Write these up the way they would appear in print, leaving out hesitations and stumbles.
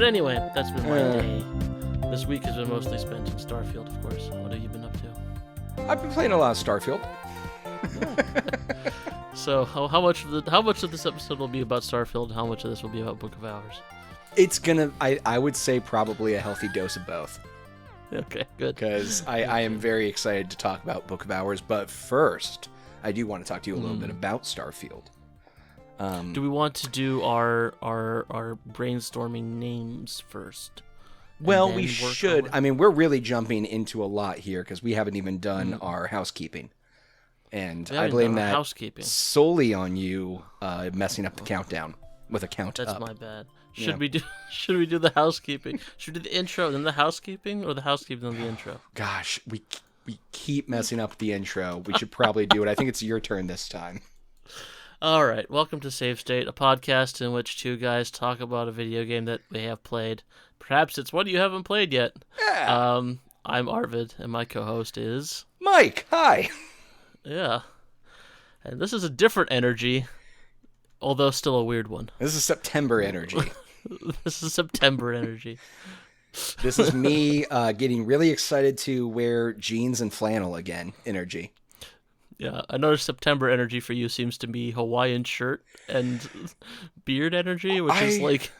But anyway, that's been my day. This week has been mostly spent in Starfield, of course. What have you been up to? I've been playing a lot of Starfield. So, how much of this episode will be about Starfield, and how much of this will be about Book of Hours? It's gonna, I would say probably a healthy dose of both. Okay, good. Because I am very excited to talk about Book of Hours, but first, I do want to talk to you a little bit about Starfield. Do we want to do our brainstorming names first? Well, we should. I mean, we're really jumping into a lot here because we haven't even done our housekeeping. And I blame that solely on you messing up the countdown with a count That's up. my bad. Should we do the housekeeping? Should we do the intro, then the housekeeping, or the housekeeping, then the intro? Gosh, we keep messing up the intro. We should probably do it. I think it's your turn this time. All right. Welcome to Save State, a podcast in which two guys talk about a video game that they have played. Perhaps it's one you haven't played yet. Yeah. I'm Arvid, and my co-host is... Mike, hi. Yeah. And this is a different energy, although still a weird one. This is September energy. This is September energy. This is me getting really excited to wear jeans and flannel again energy. Yeah, another September energy for you seems to be Hawaiian shirt and beard energy, which is like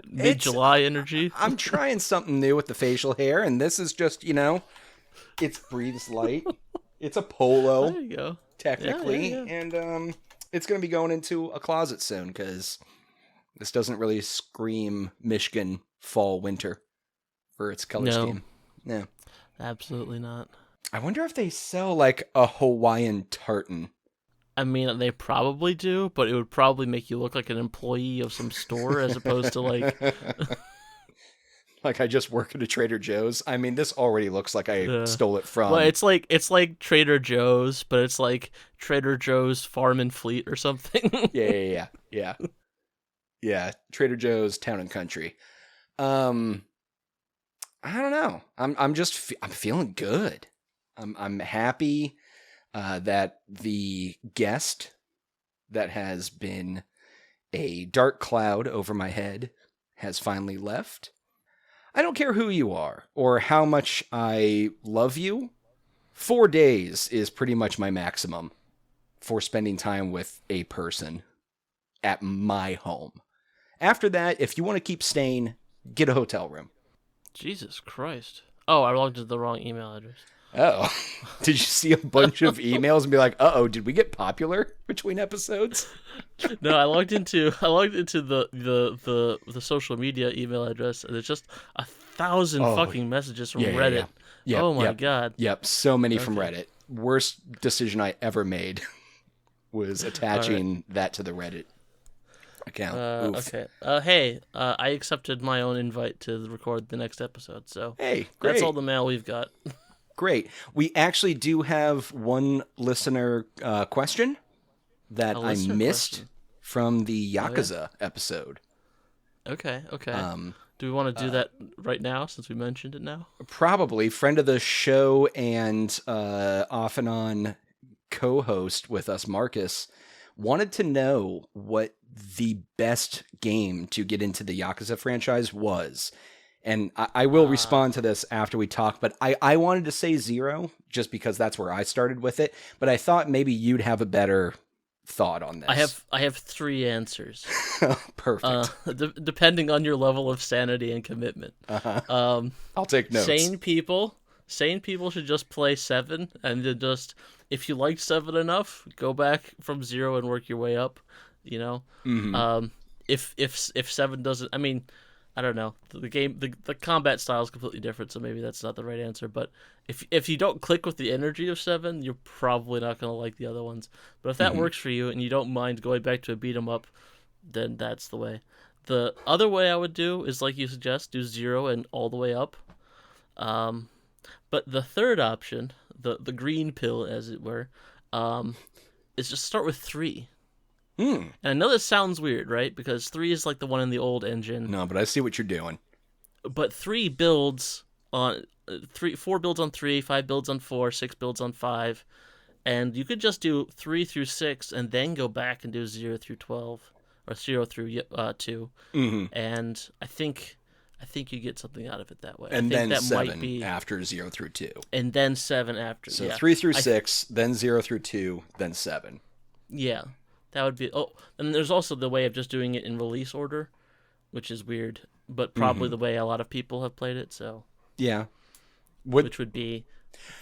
mid-July energy. I'm trying something new with the facial hair, and this is just, it's breathes light. It's a polo, there you go. Technically, yeah. And it's going to be going into a closet soon, because this doesn't really scream Michigan fall winter for its color scheme. No, absolutely not. I wonder if they sell like a Hawaiian tartan. I mean, they probably do, but it would probably make you look like an employee of some store as opposed to like... Like I just work at a Trader Joe's. I mean, this already looks like I stole it from... Well, it's like Trader Joe's, but it's like Trader Joe's Farm and Fleet or something. Yeah. Yeah, Trader Joe's Town and Country. I don't know. I'm feeling good. I'm happy that the guest that has been a dark cloud over my head has finally left. I don't care who you are or how much I love you. 4 days is pretty much my maximum for spending time with a person at my home. After that, if you want to keep staying, get a hotel room. Jesus Christ. Oh, I logged into the wrong email address. Oh, did you see a bunch of emails and be like, "Uh-oh, did we get popular between episodes?" No, I logged into the social media email address, and it's just 1,000 fucking messages from Reddit. Yeah. Oh my god. Yep, so many from Reddit. Worst decision I ever made was attaching that to the Reddit account. Okay. Hey, I accepted my own invite to record the next episode, so hey, great. That's all the mail we've got. Great. We actually do have one listener question that I missed from the Yakuza episode. Okay. Do we want to do that right now since we mentioned it now? Probably. Friend of the show and off and on co-host with us, Marcus, wanted to know what the best game to get into the Yakuza franchise was. And I will respond to this after we talk, but I wanted to say 0 just because that's where I started with it. But I thought maybe you'd have a better thought on this. I have 3 answers. Perfect. Depending on your level of sanity and commitment. I'll take notes. Sane people should just play 7, and then just, if you like 7 enough, go back from 0 and work your way up. Mm-hmm. If 7 doesn't, I mean, I don't know. The game, the combat style is completely different, so maybe that's not the right answer. But if you don't click with the energy of 7, you're probably not going to like the other ones. But if that works for you and you don't mind going back to a beat 'em up, then that's the way. The other way I would do is, like you suggest, do 0 and all the way up. But the third option, the green pill, as it were, is just start with 3. And I know this sounds weird, right? Because 3 is like the one in the old engine. No, but I see what you're doing. But 3 builds on 4 builds on 3, 5 builds on 4, 6 builds on 5, and you could just do 3 through 6 and then go back and do 0 through 12 or 0 through 2. Mm-hmm. And I think I think you get something out of it that way. I And think then that 7 might be, after 0 through 2. and then 7 after. So yeah. 3 through 6, then 0 through 2, then 7. Yeah, that would be. Oh, and there's also the way of just doing it in release order, which is weird, but probably the way a lot of people have played it. So Yeah. which would be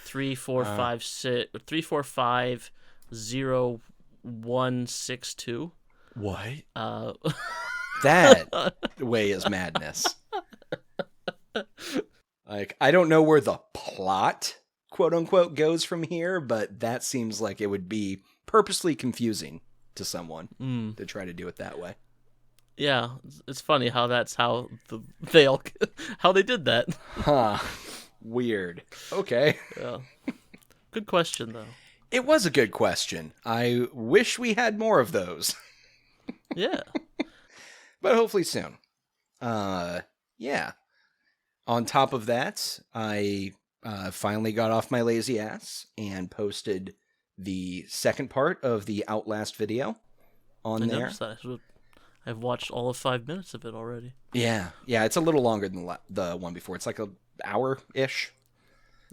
3, 4, 5, 6, 3, 4, 5, 0, 1, 6, 2. What? Uh, That way is madness. Like, I don't know where the plot, quote unquote, goes from here, but that seems like it would be purposely confusing to someone to try to do it that way. yeah, it's funny how that's how they all how they did that. Huh. Weird. Okay. Yeah. Good question though. It was a good question. I wish we had more of those. Yeah. But hopefully soon. Yeah. On top of that, I finally got off my lazy ass and posted the second part of the Outlast video on I there. noticed that. I've watched all of 5 minutes of it already. Yeah, it's a little longer than the one before. It's like an hour-ish.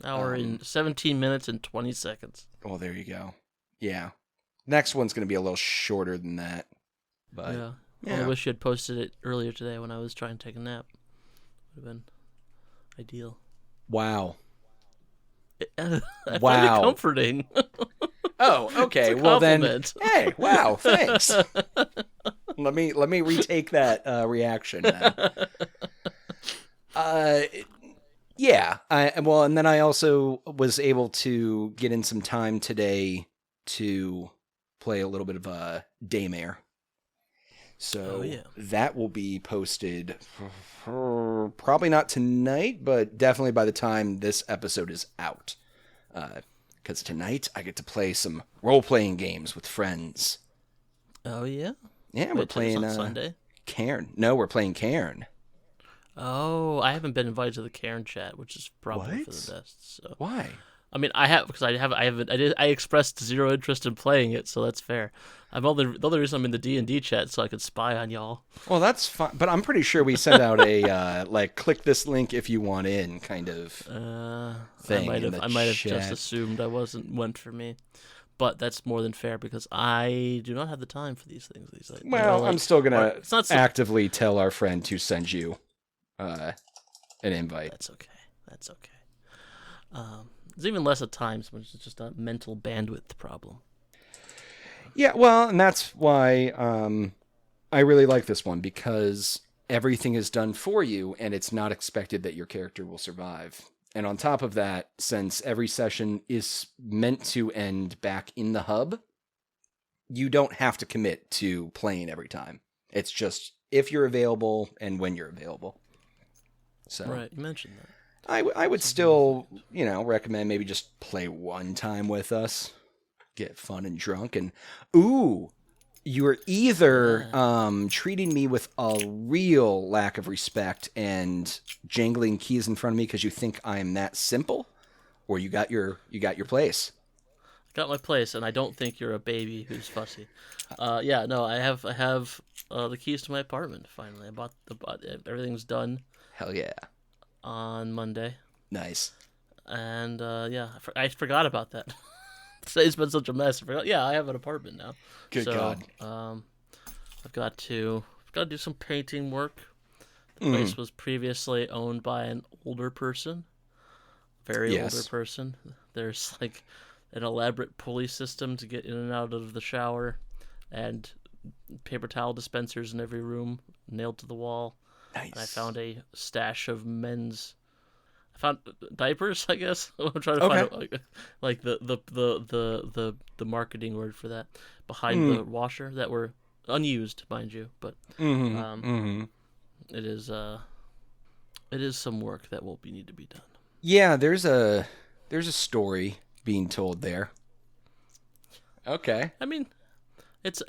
Hour and 17 minutes and 20 seconds. Oh, there you go. Yeah. Next one's going to be a little shorter than that. But Yeah. I wish you had posted it earlier today when I was trying to take a nap. Would have been ideal. Wow. I find Wow. it comforting. Oh, okay. It's a Well then, compliment. hey, wow, thanks. Let me retake that reaction then. Yeah. And then I also was able to get in some time today to play a little bit of Daymare. So that will be posted probably not tonight, but definitely by the time this episode is out. Because tonight I get to play some role-playing games with friends. Oh, yeah? Yeah, we're playing on Sunday? Cairn. No, we're playing Cairn. Oh, I haven't been invited to the Cairn chat, which is probably for the best. So. Why? I mean, I have because I expressed zero interest in playing it, so that's fair. The only reason I'm in the D&D chat so I could spy on y'all. Well, that's fine, but I'm pretty sure we sent out a like click this link if you want in kind of thing. I might have just assumed I wasn't meant for me, but that's more than fair because I do not have the time for these things. Well, I'm still gonna actively tell our friend to send you an invite. That's okay. There's even less at times when it's just a mental bandwidth problem. Yeah, well, and that's why I really like this one, because everything is done for you, and it's not expected that your character will survive. And on top of that, since every session is meant to end back in the hub, you don't have to commit to playing every time. It's just if you're available and when you're available. So, right, you mentioned that. I would still, recommend maybe just play one time with us, get fun and drunk, and you're either treating me with a real lack of respect and jangling keys in front of me because you think I am that simple, or you got your place. I got my place, and I don't think you're a baby who's fussy. I have the keys to my apartment finally. I bought everything's done. Hell yeah. On Monday. Nice. And I forgot about that. Today's been such a mess. I forgot. Yeah, I have an apartment now. Good God. I've got to do some painting work. The place was previously owned by an older person, older person. There's like an elaborate pulley system to get in and out of the shower, and paper towel dispensers in every room nailed to the wall. Nice. And I found a stash of men's. I found diapers, I guess. I'm trying to find like the marketing word for that behind the washer that were unused, mind you, but it is some work that will need to be done. Yeah, there's a story being told there. Okay. I mean, it's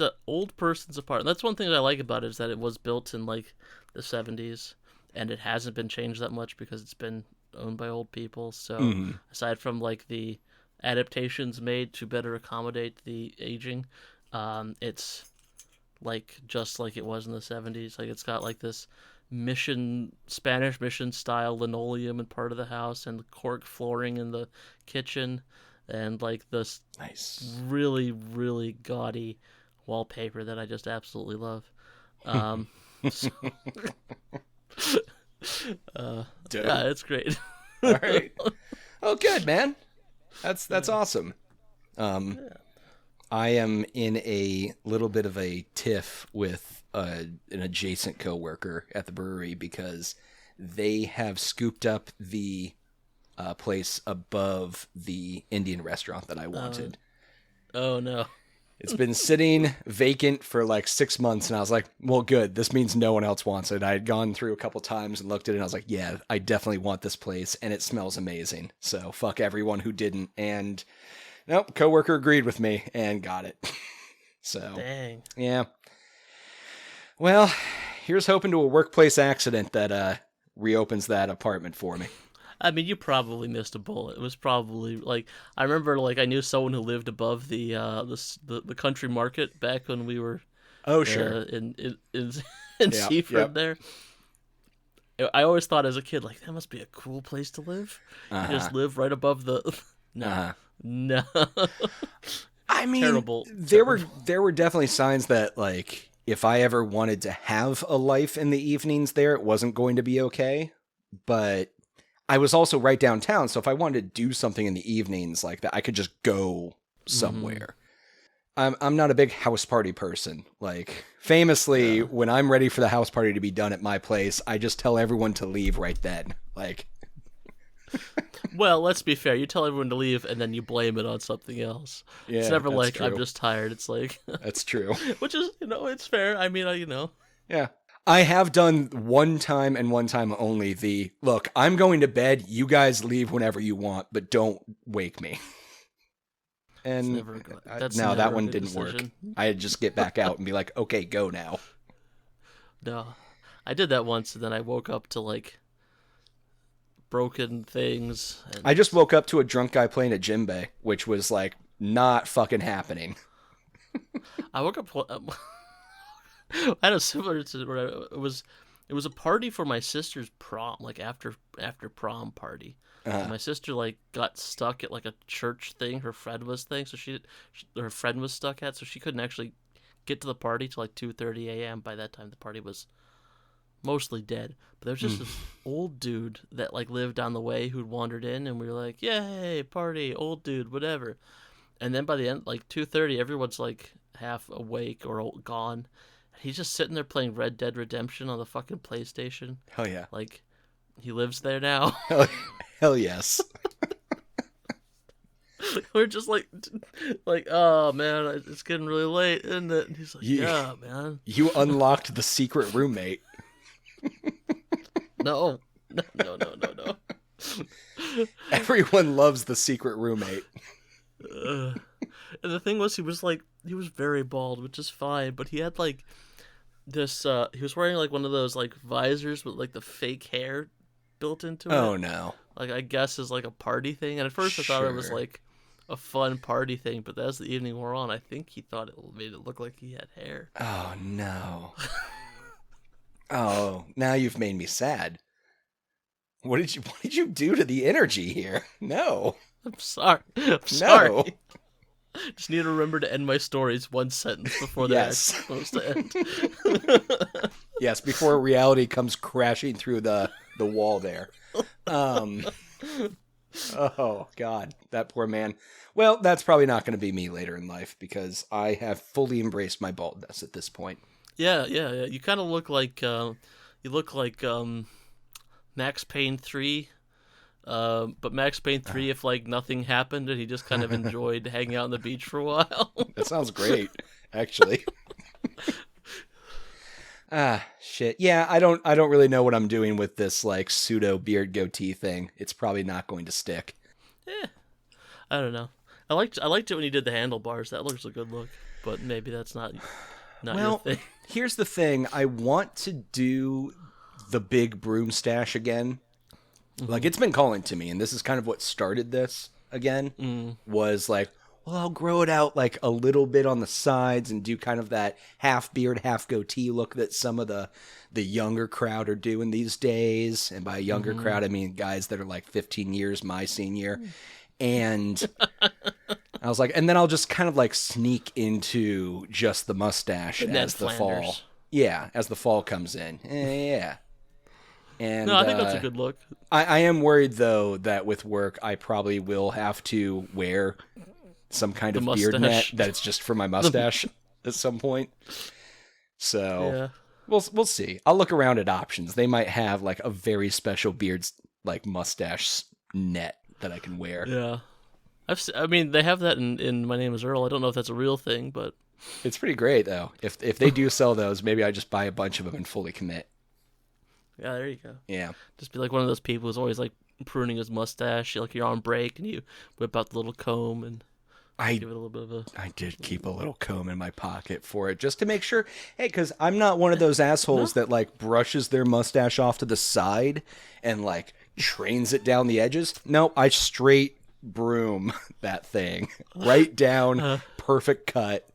a old person's apartment. That's one thing that I like about it, is that it was built in like the 70s, and it hasn't been changed that much because it's been owned by old people. So aside from like the adaptations made to better accommodate the aging, it's like just like it was in the 70s. Like it's got like this Spanish mission style linoleum in part of the house, and the cork flooring in the kitchen, and like this Nice. really really gaudy wallpaper that I just absolutely love. So, yeah, it's great. All right. Oh, good, man. That's awesome. I am in a little bit of a tiff with an adjacent coworker at the brewery because they have scooped up the place above the Indian restaurant that I wanted. Oh no. It's been sitting vacant for like 6 months, and I was like, well, good. This means no one else wants it. I had gone through a couple times and looked at it, and I was like, yeah, I definitely want this place, and it smells amazing. So fuck everyone who didn't. And nope, coworker agreed with me and got it. So, Dang. yeah. Well, here's hoping to a workplace accident that reopens that apartment for me. I mean, you probably missed a bullet. It was probably like I remember, like I knew someone who lived above the country market back when we were Sure in Seaford there. I always thought as a kid, like that must be a cool place to live. You just live right above the no. I mean, terrible. There were definitely signs that like if I ever wanted to have a life in the evenings there, it wasn't going to be okay. But I was also right downtown, so if I wanted to do something in the evenings like that, I could just go somewhere. I'm not a big house party person. Like, famously, when I'm ready for the house party to be done at my place, I just tell everyone to leave right then. Like, well, let's be fair. You tell everyone to leave, and then you blame it on something else. Yeah, it's never that's like true. I'm just tired. It's like That's true. Which is, it's fair. I mean, Yeah. I have done one time and one time only look, I'm going to bed, you guys leave whenever you want, but don't wake me. And that one didn't work. I'd just get back out and be like, okay, go now. No. I did that once, and then I woke up to, like, broken things. And I just woke up to a drunk guy playing a djembe, which was, like, not fucking happening. I woke up... I had a similar incident where it was a party for my sister's prom, like after prom party. And my sister like got stuck at like a church thing her friend was her friend was stuck at, so she couldn't actually get to the party till like 2:30 a.m. By that time the party was mostly dead. But there was just this old dude that like lived down the way who'd wandered in, and we were like, yay, party, old dude, whatever. And then by the end, like 2:30, everyone's like half awake or gone. He's just sitting there playing Red Dead Redemption on the fucking PlayStation. Hell yeah. Like, he lives there now. Hell yes. We're just like, oh man, it's getting really late, isn't it? And he's like, yeah, man. You unlocked the secret roommate. No. Everyone loves the secret roommate. And the thing was, he was very bald, which is fine, but he had like this, he was wearing like one of those like visors with like the fake hair built into it. Oh no. Like, I guess is like a party thing. And at first I thought it was like a fun party thing, but as the evening wore on, I think he thought it made it look like he had hair. Oh no. Oh, now you've made me sad. What did you do to the energy here? No. I'm sorry. No. Just need to remember to end my stories one sentence before they're supposed to end. Yes, before reality comes crashing through the wall there. Oh, God, that poor man. Well, that's probably not going to be me later in life because I have fully embraced my baldness at this point. Yeah. You kind of look like Max Payne 3. But Max Payne 3, if like nothing happened and he just kind of enjoyed hanging out on the beach for a while. That sounds great, actually. Shit. Yeah, I don't really know what I'm doing with this like pseudo beard goatee thing. It's probably not going to stick. Yeah, I don't know. I liked it when you did the handlebars. That looks a good look, but maybe that's not your thing. Here's the thing. I want to do the big broom stash again. Like, it's been calling to me, and this is kind of what started this again, was like, well, I'll grow it out like a little bit on the sides and do kind of that half beard, half goatee look that some of the younger crowd are doing these days. And by younger crowd, I mean guys that are like 15 years my senior. And I was like, and then I'll just kind of like sneak into just the mustache as the fall. Yeah, as the fall comes in. Yeah. And no, I think that's a good look. I am worried, though, that with work, I probably will have to wear some kind of beard net that it's just for my mustache at some point. So we'll see. I'll look around at options. They might have like a very special beard like mustache net that I can wear. Yeah. I mean, they have that in My Name is Earl. I don't know if that's a real thing, but it's pretty great, though. If they do sell those, maybe I just buy a bunch of them and fully commit. Yeah, there you go. Yeah. Just be like one of those people who's always like pruning his mustache. Like you're on break and you whip out the little comb and give it a little bit of a... I did keep a little comb in my pocket for it just to make sure. Hey, because I'm not one of those assholes that like brushes their mustache off to the side and like trains it down the edges. No, I straight broom that thing right down, perfect cut,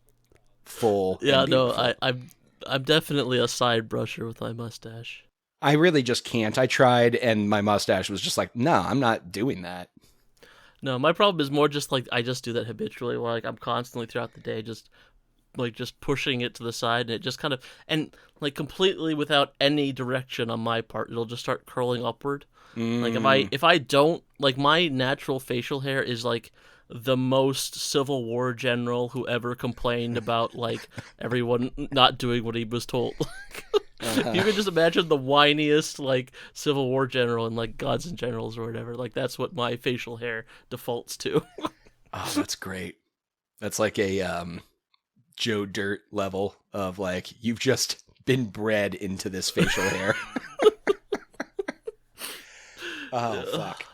full. Yeah, no, I'm definitely a side brusher with my mustache. I really just can't. I tried, and my mustache was just like, no, I'm not doing that. No, my problem is more just like I just do that habitually. Where like I'm constantly throughout the day just pushing it to the side, and it just kind of and like completely without any direction on my part, it'll just start curling upward. Like if I don't like my natural facial hair is like the most Civil War general who ever complained about like everyone not doing what he was told. If you could just imagine the whiniest like Civil War general in like Gods and Generals or whatever, like that's what my facial hair defaults to. Oh, that's great. That's like a Joe Dirt level of like you've just been bred into this facial hair. Oh fuck.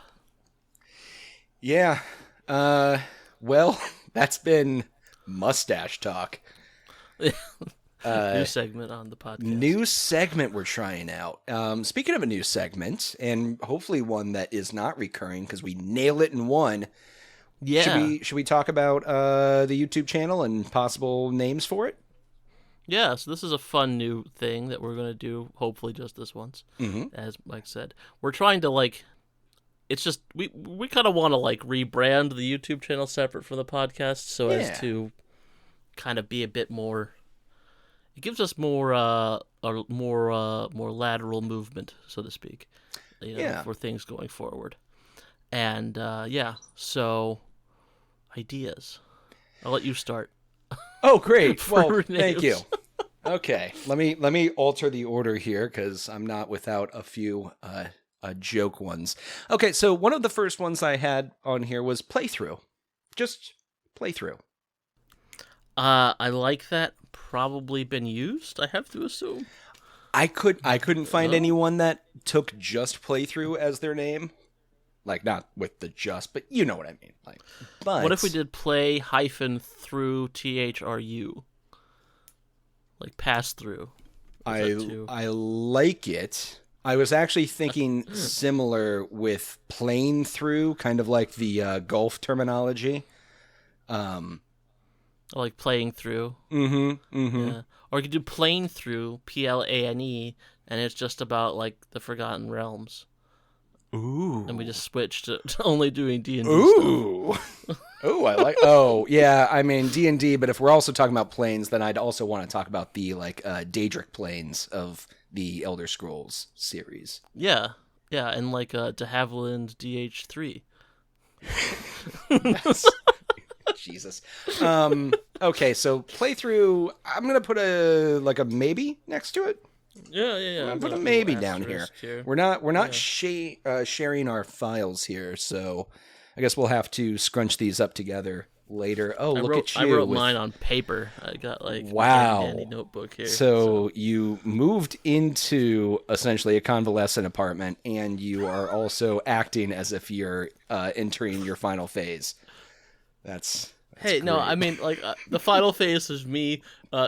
Yeah. Well, that's been mustache talk. New segment on the podcast. New segment we're trying out. Speaking of a new segment, and hopefully one that is not recurring because we nail it in one. Yeah. Should we talk about the YouTube channel and possible names for it? Yeah, so this is a fun new thing that we're going to do, hopefully just this once, as Mike said. We're trying to, like, it's just, we kind of want to, like, rebrand the YouTube channel separate from the podcast so as to kind of be a bit more, it gives us more lateral movement, so to speak, for things going forward. And, so, ideas. I'll let you start. Oh, great. Well, thank you. Okay, let me alter the order here because I'm not without a few joke ones. Okay, so one of the first ones I had on here was playthrough. Just playthrough. I like that. Probably been used, I have to assume. I couldn't find anyone that took just playthrough as their name. Like, not with the just, but you know what I mean. Like, but what if we did play -through THRU? Like pass through. I like it. I was actually thinking similar with playing through, kind of like the golf terminology. Like playing through. Yeah. Or you could do plane through, PLANE, and it's just about like the Forgotten Realms. Ooh. And we just switched to only doing D&D Ooh. stuff. Oh, I like. Oh, yeah. I mean D&D, but if we're also talking about planes, then I'd also want to talk about the like Daedric planes of the Elder Scrolls series. Yeah, and like de Havilland DH3. Jesus. Okay, so playthrough. I'm gonna put a maybe next to it. Yeah. I'm put a maybe down here. We're not sharing our files here, so I guess we'll have to scrunch these up together later. Oh, look at you! I wrote mine on paper. I got like wow, a handy notebook here. So you moved into essentially a convalescent apartment, and you are also acting as if you're entering your final phase. That's Hey, no, great. I mean, like, the final phase is me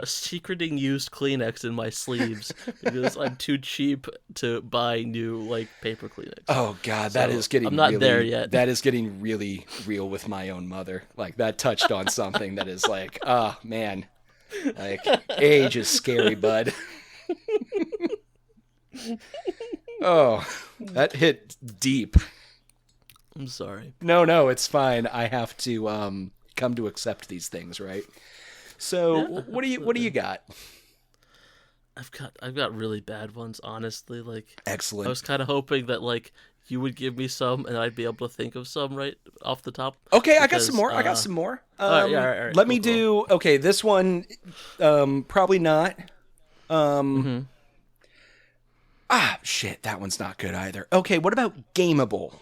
secreting used Kleenex in my sleeves because I'm too cheap to buy new, like, paper Kleenex. Oh God, So I'm not there yet. that is getting really real with my own mother. Like that touched on something that is like, oh man, like age is scary, bud. Oh, that hit deep. I'm sorry. No, it's fine. I have to come to accept these things, right? So, Yeah, what do you got? I've got really bad ones, honestly. Like, I Excellent. was kind of hoping that, like, you would give me some and I'd be able to think of some right off the top. Okay, I got some Because, more. I got some more. all right, yeah, all right, Let cool, me cool. do. Okay, this one, probably not. Um, Mm-hmm. shit, that one's not good either. Okay, what about gameable?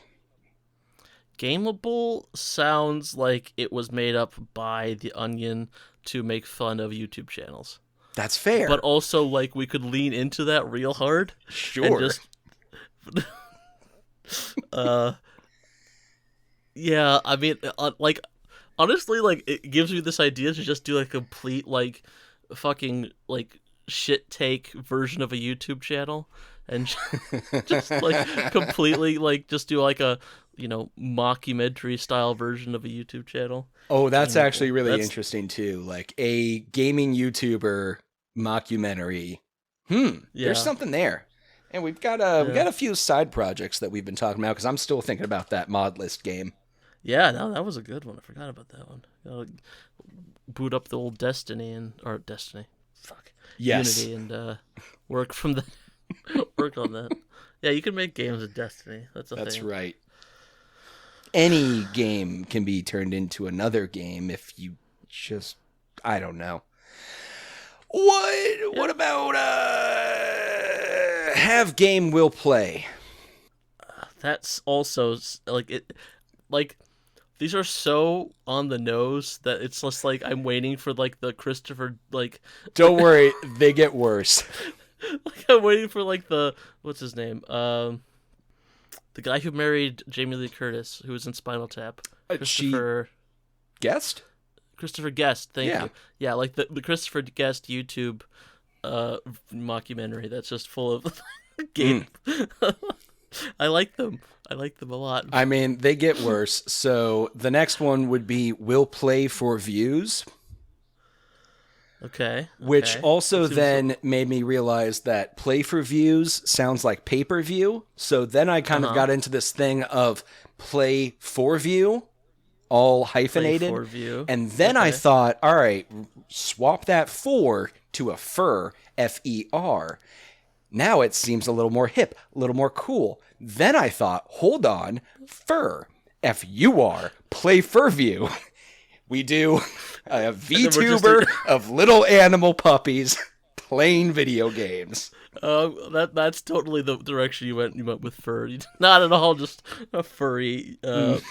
Gameable sounds like it was made up by The Onion to make fun of YouTube channels. That's fair. But also, like, we could lean into that real hard Sure. and just yeah, I mean, like, honestly, like, it gives me this idea to just do a complete, like, fucking, like, shit take version of a YouTube channel and just like completely like just do like a mockumentary style version of a YouTube channel. Oh, that's Gameable. actually really That's interesting too. Like a gaming YouTuber mockumentary. yeah, There's something there. And we got a few side projects that we've been talking about because I'm still thinking about that mod list game. yeah. No, that was a good one. I forgot about that one. Boot up the old Destiny. Fuck. Yes. Unity and work from the work on that. Yeah, you can make games of Destiny. That's That's thing. right. Any game can be turned into another game if you just, I don't know. What about have game will play? That's also like it. Like, these are so on the nose that it's just like I'm waiting for like the Christopher like. Don't worry, they get worse. Like I'm waiting for like the what's his name? The guy who married Jamie Lee Curtis, who was in Spinal Tap. Christopher Guest? Christopher Guest. Thank Yeah. you. Yeah, like the Christopher Guest YouTube mockumentary that's just full of game. I like them. I like them a lot. I mean, they get worse. So the next one would be will play for views. Okay. Which also That seems then made me realize that play for views sounds like pay-per-view. So then I kind of got into this thing of play for view, all hyphenated. Play for view. And then I thought, all right, swap that for to a fur, F-E-R. Now it seems a little more hip, a little more cool. Then I thought, hold on, fur, F-U-R, play for view. We do a VTuber of little animal puppies playing video games. That's totally the direction you went. You went with fur. Not at all just a furry. Look,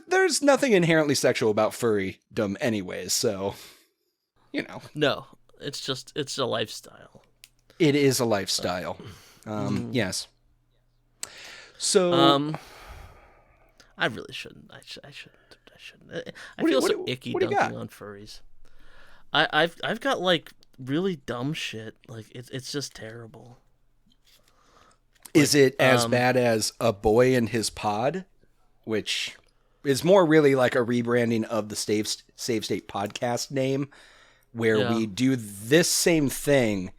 there's nothing inherently sexual about furrydom, anyways. So, No, it's a lifestyle. it is a lifestyle. Yes. So, I really shouldn't. I shouldn't. I feel so icky what do you dunking got? on furries. I've got like really dumb shit. Like it's just terrible. Is it as bad as A Boy and His Pod, which is more really like a rebranding of the Save State podcast name, where we do this same thing,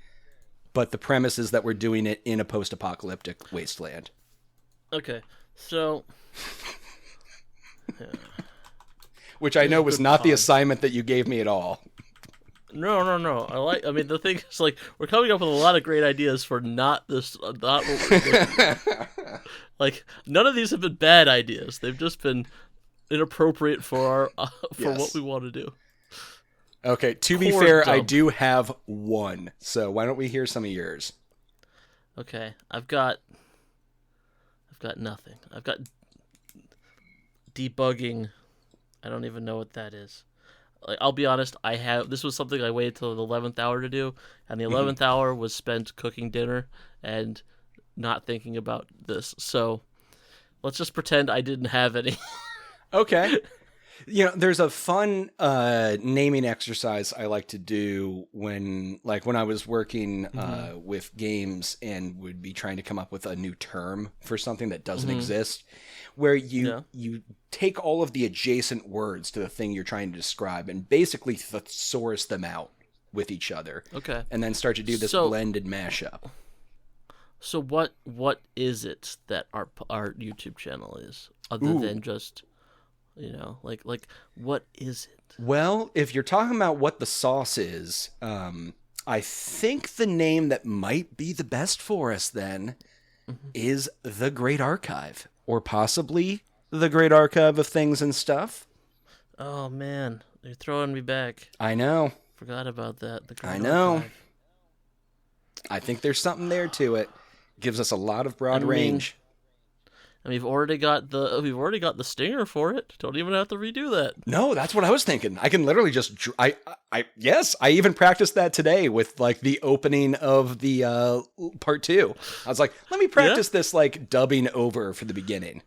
but the premise is that we're doing it in a post-apocalyptic wasteland. Okay, so. Yeah. Which I know was not the assignment that you gave me at all. No. I mean, the thing is, like, we're coming up with a lot of great ideas for not this. Not like, none of these have been bad ideas. They've just been inappropriate for our what we want to do. Okay, to be fair, I do have one. So why don't we hear some of yours? Okay, I've got nothing. I've got debugging. I don't even know what that is. Like, I'll be honest, this was something I waited till the 11th hour to do, and the 11th hour was spent cooking dinner and not thinking about this. So let's just pretend I didn't have any. Okay. There's a fun naming exercise I like to do when I was working with games and would be trying to come up with a new term for something that doesn't exist, where you take all of the adjacent words to the thing you're trying to describe and basically thesaurus them out with each other. Okay. And then start to do this blended mashup. So what is it that our YouTube channel is, other than just, like what is it? Well, if you're talking about what the sauce is, I think the name that might be the best for us then is The Great Archive, or possibly The Great Archive of Things and Stuff. Oh man, you're throwing me back. I know. Forgot about that. The Great I know. Archive. I think there's something there to it. Gives us a lot of broad range. And we've already got the stinger for it. Don't even have to redo that. No, that's what I was thinking. I can literally just I even practiced that today with like the opening of the part 2. I was like, let me practice this like dubbing over for the beginning.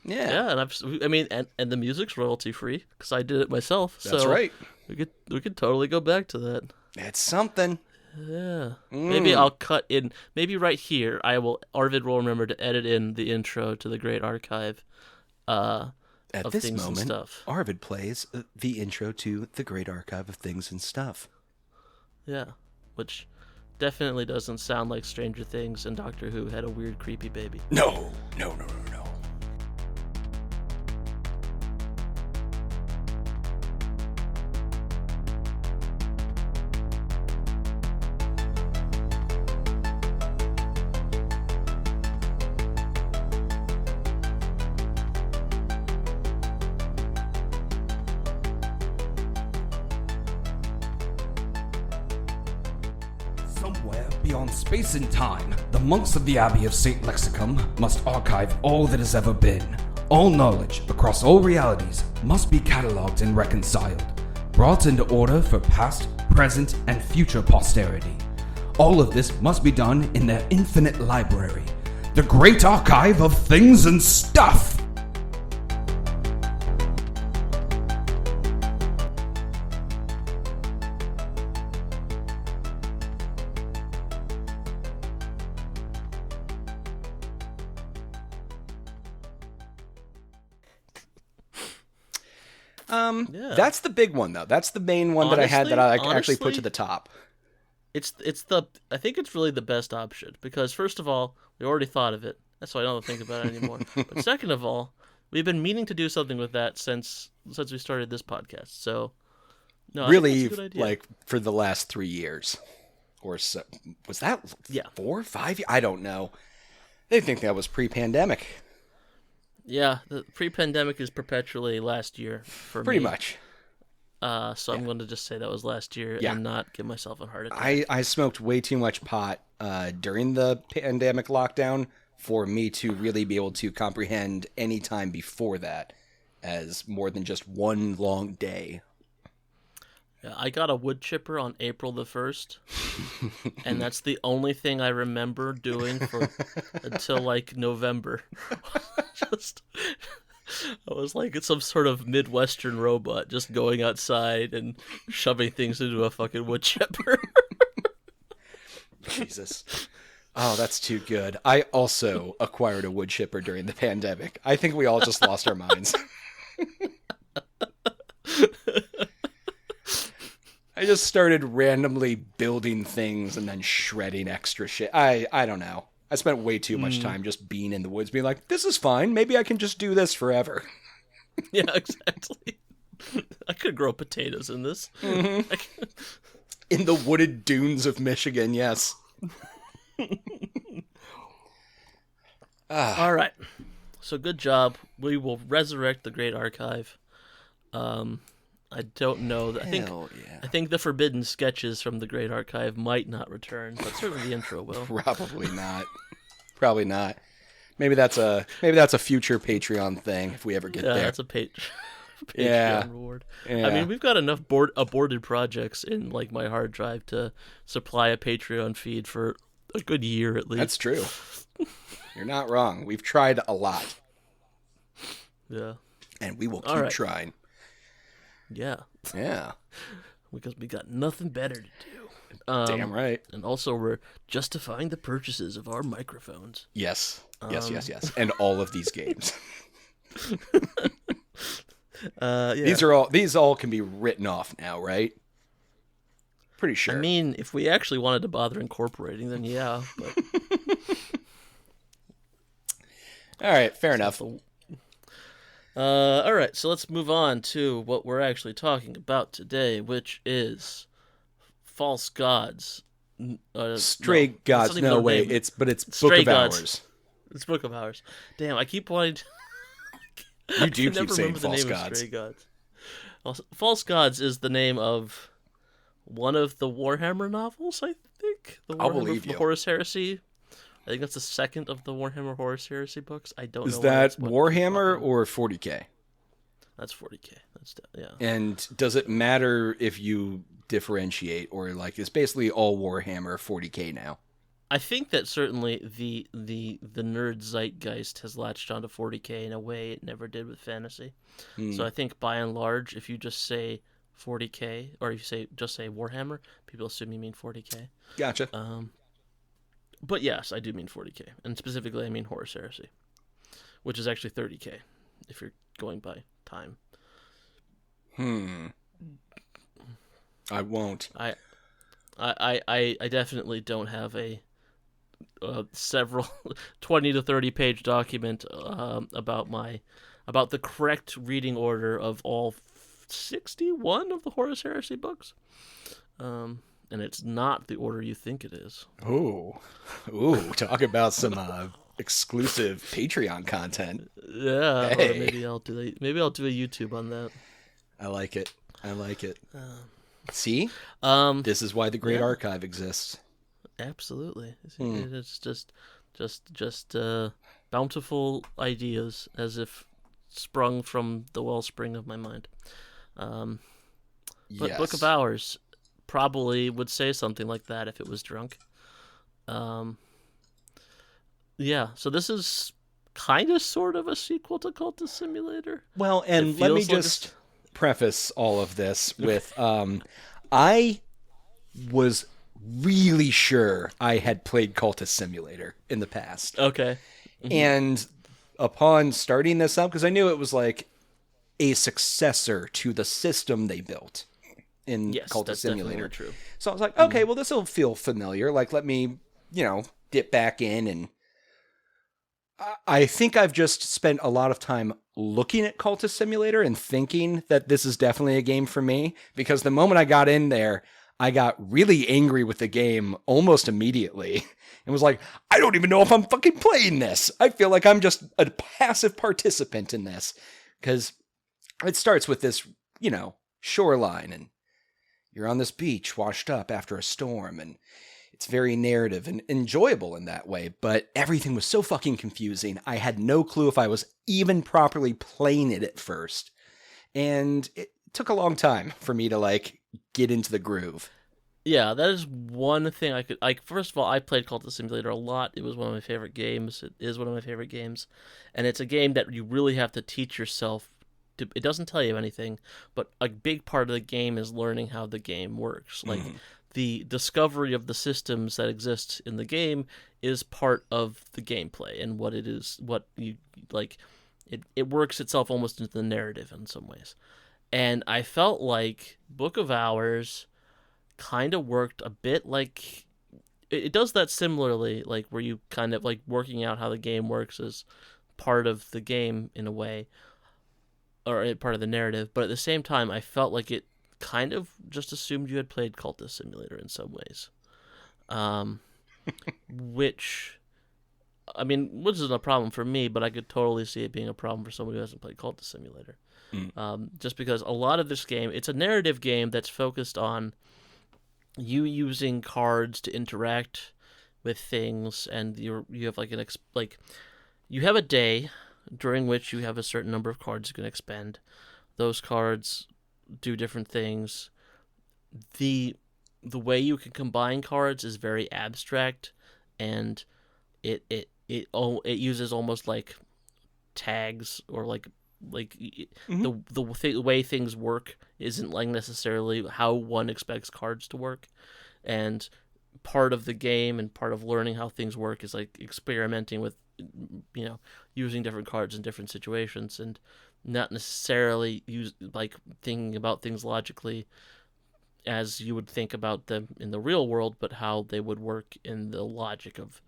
Yeah. Yeah, and the music's royalty free because I did it myself. That's right. We could totally go back to that. It's something. Yeah. Maybe I'll cut in. Maybe right here, Arvid will remember to edit in the intro to the Great Archive. At of this things moment, and stuff. Arvid plays the intro to the Great Archive of Things and Stuff. Yeah, which definitely doesn't sound like Stranger Things and Doctor Who had a weird, creepy baby. No. Somewhere beyond space and time, the monks of the Abbey of St. Lexicum must archive all that has ever been. All knowledge across all realities must be catalogued and reconciled, brought into order for past, present, and future posterity. All of this must be done in their infinite library, the Great Archive of Things and Stuff! That's the big one though. That's the main one that I had that I actually put to the top. I think it's really the best option because first of all, we already thought of it. That's why I don't think about it anymore. But second of all, we've been meaning to do something with that since we started this podcast. So, no, really, I think that's a good idea. like for the last 3 years or so. Was that 4, 5? I don't know. They think that was pre-pandemic. Yeah, the pre-pandemic is perpetually last year for Pretty me. much. So I'm going to just say that was last year and not give myself a heart attack. I smoked way too much pot during the pandemic lockdown for me to really be able to comprehend any time before that as more than just one long day. Yeah, I got a wood chipper on April the 1st, and that's the only thing I remember doing until like November. I was like some sort of Midwestern robot, just going outside and shoving things into a fucking wood chipper. Jesus. Oh, that's too good. I also acquired a wood chipper during the pandemic. I think we all just lost our minds. I just started randomly building things and then shredding extra shit. I don't know. I spent way too much time just being in the woods, being like, this is fine. Maybe I can just do this forever. Yeah, exactly. I could grow potatoes in this. Mm-hmm. In the wooded dunes of Michigan, yes. All right. So good job. We will resurrect the Great Archive. I don't know. I think the forbidden sketches from the Great Archive might not return, but certainly the intro will. Probably not. Probably not. Maybe that's a future Patreon thing if we ever get there. Yeah, that's a Patreon reward. Yeah. I mean, we've got enough aborted projects in like my hard drive to supply a Patreon feed for a good year at least. That's true. You're not wrong. We've tried a lot. Yeah. And we will All keep right. trying. Yeah. Yeah. Because we got nothing better to do. Damn right. And also, we're justifying the purchases of our microphones. Yes. Yes. And all of these games. Yeah. These all can be written off now, right? Pretty sure. I mean, if we actually wanted to bother incorporating, then yeah. But all right, fair enough. All right, so let's move on to what we're actually talking about today, which is False Gods. Stray no, Gods. that's not even No, their wait. name. It's Stray Book of Gods. Hours. It's Book of Hours. Damn, I keep wanting to... You do I can keep never saying remember the False name Gods. of Stray Gods. False Gods is the name of one of the Warhammer novels, I think. The I'll Warhammer believe from the you. Horus Heresy. I think that's the second of the Warhammer Horus Heresy books. I don't know. Is why that that's what keeps Warhammer popping up. or 40K? That's 40K. Yeah. And does it matter if you differentiate, or like it's basically all Warhammer 40K now? I think that certainly the nerd zeitgeist has latched onto 40K in a way it never did with fantasy. So I think by and large, if you just say 40K or if you just say Warhammer, people assume you mean 40K. Gotcha. But yes, I do mean 40K, and specifically I mean Horus Heresy, which is actually 30K if you're going by time. I won't. I definitely don't have a several 20 to 30 page document about the correct reading order of all 61 of the Horus Heresy books. And it's not the order you think it is. Ooh, talk about some exclusive Patreon content. Yeah, Hey. or maybe I'll do a YouTube on that. I like it. See? This is why the Great yeah. Archive exists. Absolutely. It's just bountiful ideas as if sprung from the wellspring of my mind. But Yes. Book of Hours probably would say something like that if it was drunk. Yeah, so this is kind of sort of a sequel to Cultist Simulator. Well, and It let me feels like just preface all of this with I was really sure I had played Cultist Simulator in the past. Okay. And upon starting this up, because I knew it was like a successor to the system they built in Yes, Cultist that's Simulator. definitely true. So I was like, okay, well, this will feel familiar. Like, let me, dip back in. And I think I've just spent a lot of time looking at Cultist Simulator and thinking that this is definitely a game for me. Because the moment I got in there, I got really angry with the game almost immediately and was like, I don't even know if I'm fucking playing this. I feel like I'm just a passive participant in this. Because it starts with this, shoreline, and you're on this beach washed up after a storm, and it's very narrative and enjoyable in that way, but everything was so fucking confusing. I had no clue if I was even properly playing it at first. And it took a long time for me to get into the groove. Yeah, that is one thing I could... first of all, I played Cultist Simulator a lot. It was one of my favorite games. It is one of my favorite games. And it's a game that you really have to teach yourself. It doesn't tell you anything, but a big part of the game is learning how the game works. The discovery of the systems that exist in the game is part of the gameplay and what it is, what you like. It works itself almost into the narrative in some ways. And I felt like Book of Hours kind of worked a bit like it does that similarly, like where you kind of like working out how the game works as part of the game in a way, or part of the narrative. But at the same time, I felt like it kind of just assumed you had played Cultist Simulator in some ways, which isn't a problem for me, but I could totally see it being a problem for someone who hasn't played Cultist Simulator. Just because a lot of this game, it's a narrative game that's focused on you using cards to interact with things, and you have you have a day during which you have a certain number of cards you can expend. Those cards do different things. The way you can combine cards is very abstract, and it uses almost like tags or like the way things work isn't like necessarily how one expects cards to work, and part of the game and part of learning how things work is like experimenting with, using different cards in different situations, and not necessarily thinking about things logically as you would think about them in the real world, but how they would work in the logic of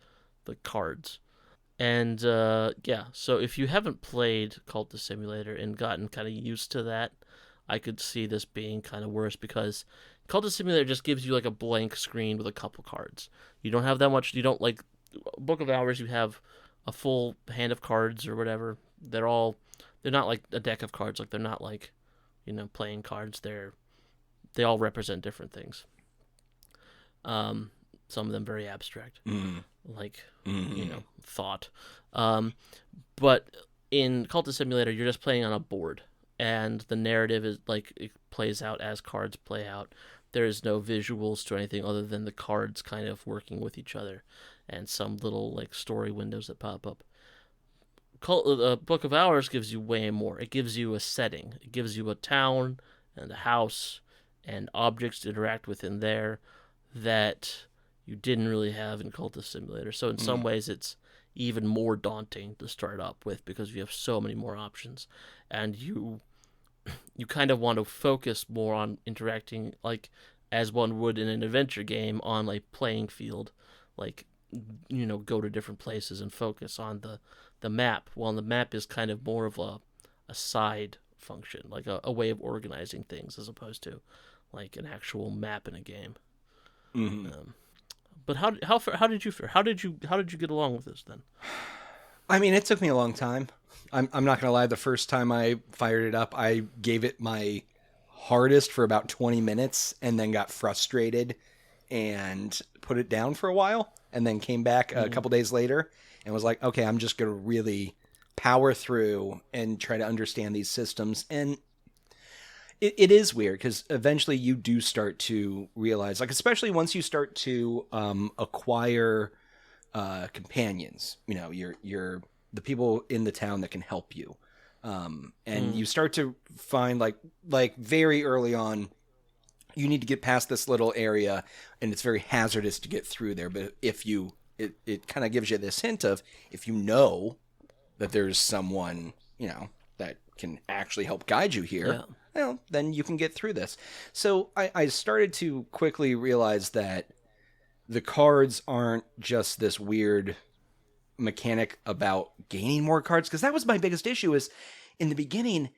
the cards. And so if you haven't played Cultist Simulator and gotten kind of used to that, I could see this being kind of worse, because Cultist Simulator just gives you like a blank screen with a couple cards. You don't have that much. You don't like Book of Hours. You have a full hand of cards or whatever. They're not like a deck of cards. Like they're not like, playing cards. They all represent different things. Some of them very abstract, like thought. But in Cultist Simulator, you're just playing on a board, and the narrative is like it plays out as cards play out. There is no visuals to anything other than the cards kind of working with each other, and some little like story windows that pop up. Book of Hours gives you way more. It gives you a setting. It gives you a town and a house and objects to interact with in there that you didn't really have in Cultist Simulator. So in some ways, it's even more daunting to start up with, because you have so many more options, and you kind of want to focus more on interacting like as one would in an adventure game on a playing field, like go to different places and focus on the map, while the map is kind of more of a side function, like a way of organizing things, as opposed to like an actual map in a game. But how did you fare? How did you get along with this then? I mean, it took me a long time. I'm not gonna lie. The first time I fired it up, I gave it my hardest for about 20 minutes, and then got frustrated and put it down for a while, and then came back a couple days later and was like, okay, I'm just gonna really power through and try to understand these systems. And it is weird, because eventually you do start to realize, like, especially once you start to acquire companions, you're the people in the town that can help you. And you start to find like very early on, you need to get past this little area, and it's very hazardous to get through there. But if it kind of gives you this hint of, if you know that there's someone, that can actually help guide you here, then you can get through this. So I started to quickly realize that the cards aren't just this weird mechanic about gaining more cards, because that was my biggest issue. Is in the beginning,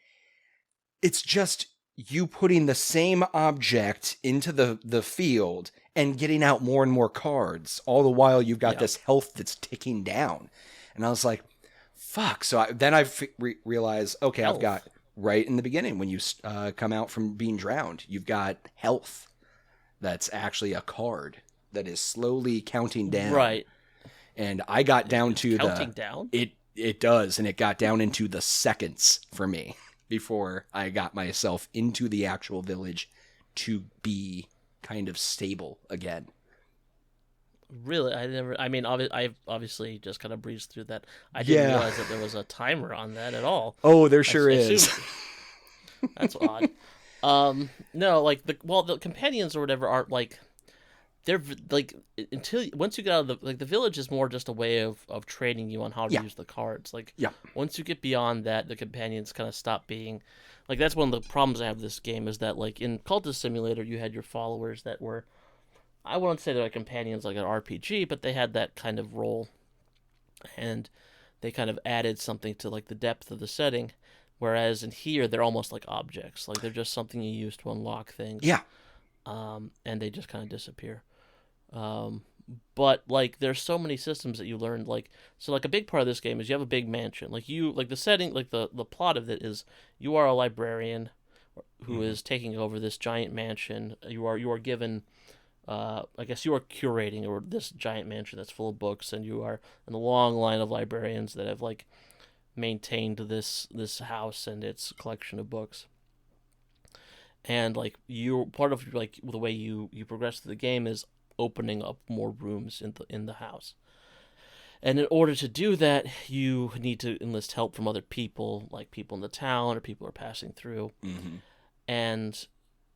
it's just you putting the same object into the field and getting out more and more cards, all the while you've got this health that's ticking down. And I was like, fuck. So then I realized, okay, I've got right in the beginning, when you come out from being drowned, you've got health that's actually a card that is slowly counting down. Right. And I got down to counting down? It does, and it got down into the seconds for me before I got myself into the actual village to be kind of stable again. Really? I've obviously just kind of breezed through that. I didn't realize that there was a timer on that at all. Oh, there sure is. That's odd. No, like the companions or whatever aren't like, they're like, until once you get out of the village is more just a way of training you on how to use the cards. Like once you get beyond that, the companions kind of stop being like, that's one of the problems I have with this game, is that like in Cultist Simulator you had your followers that were, I wouldn't say they're like companions like an RPG, but they had that kind of role, and they kind of added something to like the depth of the setting. Whereas in here, they're almost like objects, like they're just something you use to unlock things. Yeah. And they just kind of disappear. But like there's so many systems that you learn. Like, so like a big part of this game is you have a big mansion. Like the setting, like the plot of it is you are a librarian who is taking over this giant mansion. You are given. I guess you are curating or this giant mansion that's full of books, and you are in a long line of librarians that have like maintained this house and its collection of books. And like you, part of like the way you progress through the game is opening up more rooms in the house. And in order to do that, you need to enlist help from other people, like people in the town or people who are passing through. Mm-hmm. And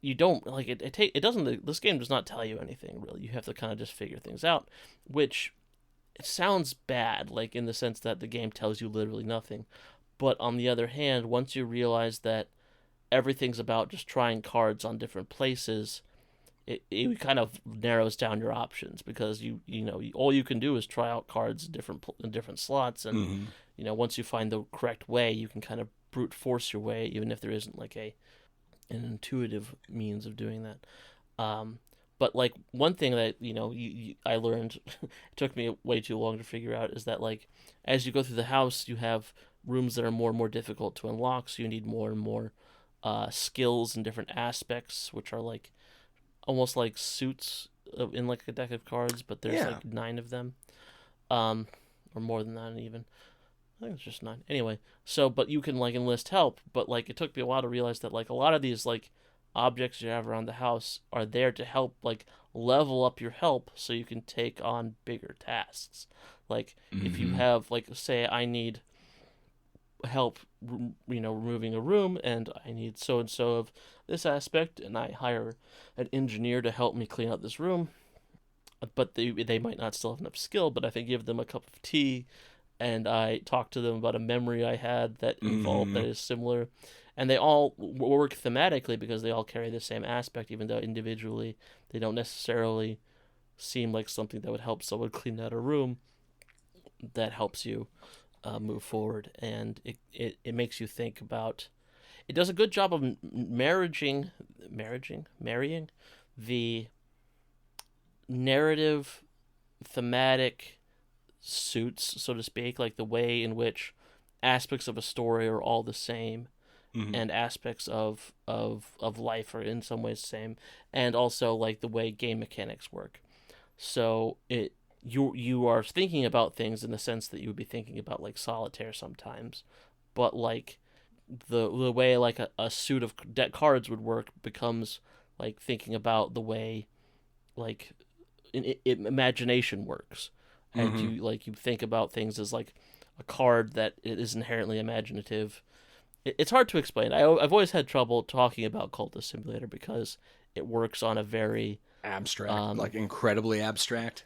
you don't like it. It doesn't. This game does not tell you anything really. You have to kind of just figure things out, which it sounds bad, like in the sense that the game tells you literally nothing. But on the other hand, once you realize that everything's about just trying cards on different places, it kind of narrows down your options, because you know all you can do is try out cards in different slots, and Mm-hmm. once you find the correct way, you can kind of brute force your way, even if there isn't like an intuitive means of doing that. But like one thing that I learned, it took me way too long to figure out, is that like as you go through the house, you have rooms that are more and more difficult to unlock, so you need more and more skills and different aspects, which are like almost like suits in like a deck of cards, but there's like 9 of them, or more than that even. I think it's just 9. Anyway, so but you can like enlist help, but like it took me a while to realize that like a lot of these like objects you have around the house are there to help like level up your help so you can take on bigger tasks. Like if you have like, say I need help removing a room, and I need so and so of this aspect, and I hire an engineer to help me clean out this room, but they might not still have enough skill, but if I give them a cup of tea and I talk to them about a memory I had that involved that is similar, and they all work thematically because they all carry the same aspect, even though individually they don't necessarily seem like something that would help someone clean out a room, that helps you move forward, and it makes you think about. It does a good job of marrying the narrative, thematic suits, so to speak, like the way in which aspects of a story are all the same, and aspects of life are in some ways the same, and also like the way game mechanics work. So you are thinking about things in the sense that you would be thinking about like solitaire sometimes, but like the way like a suit of deck cards would work becomes like thinking about the way like imagination works, and you think about things as like a card that it is inherently imaginative. It's hard to explain. I've always had trouble talking about Cultist Simulator because it works on a very abstract, like incredibly abstract.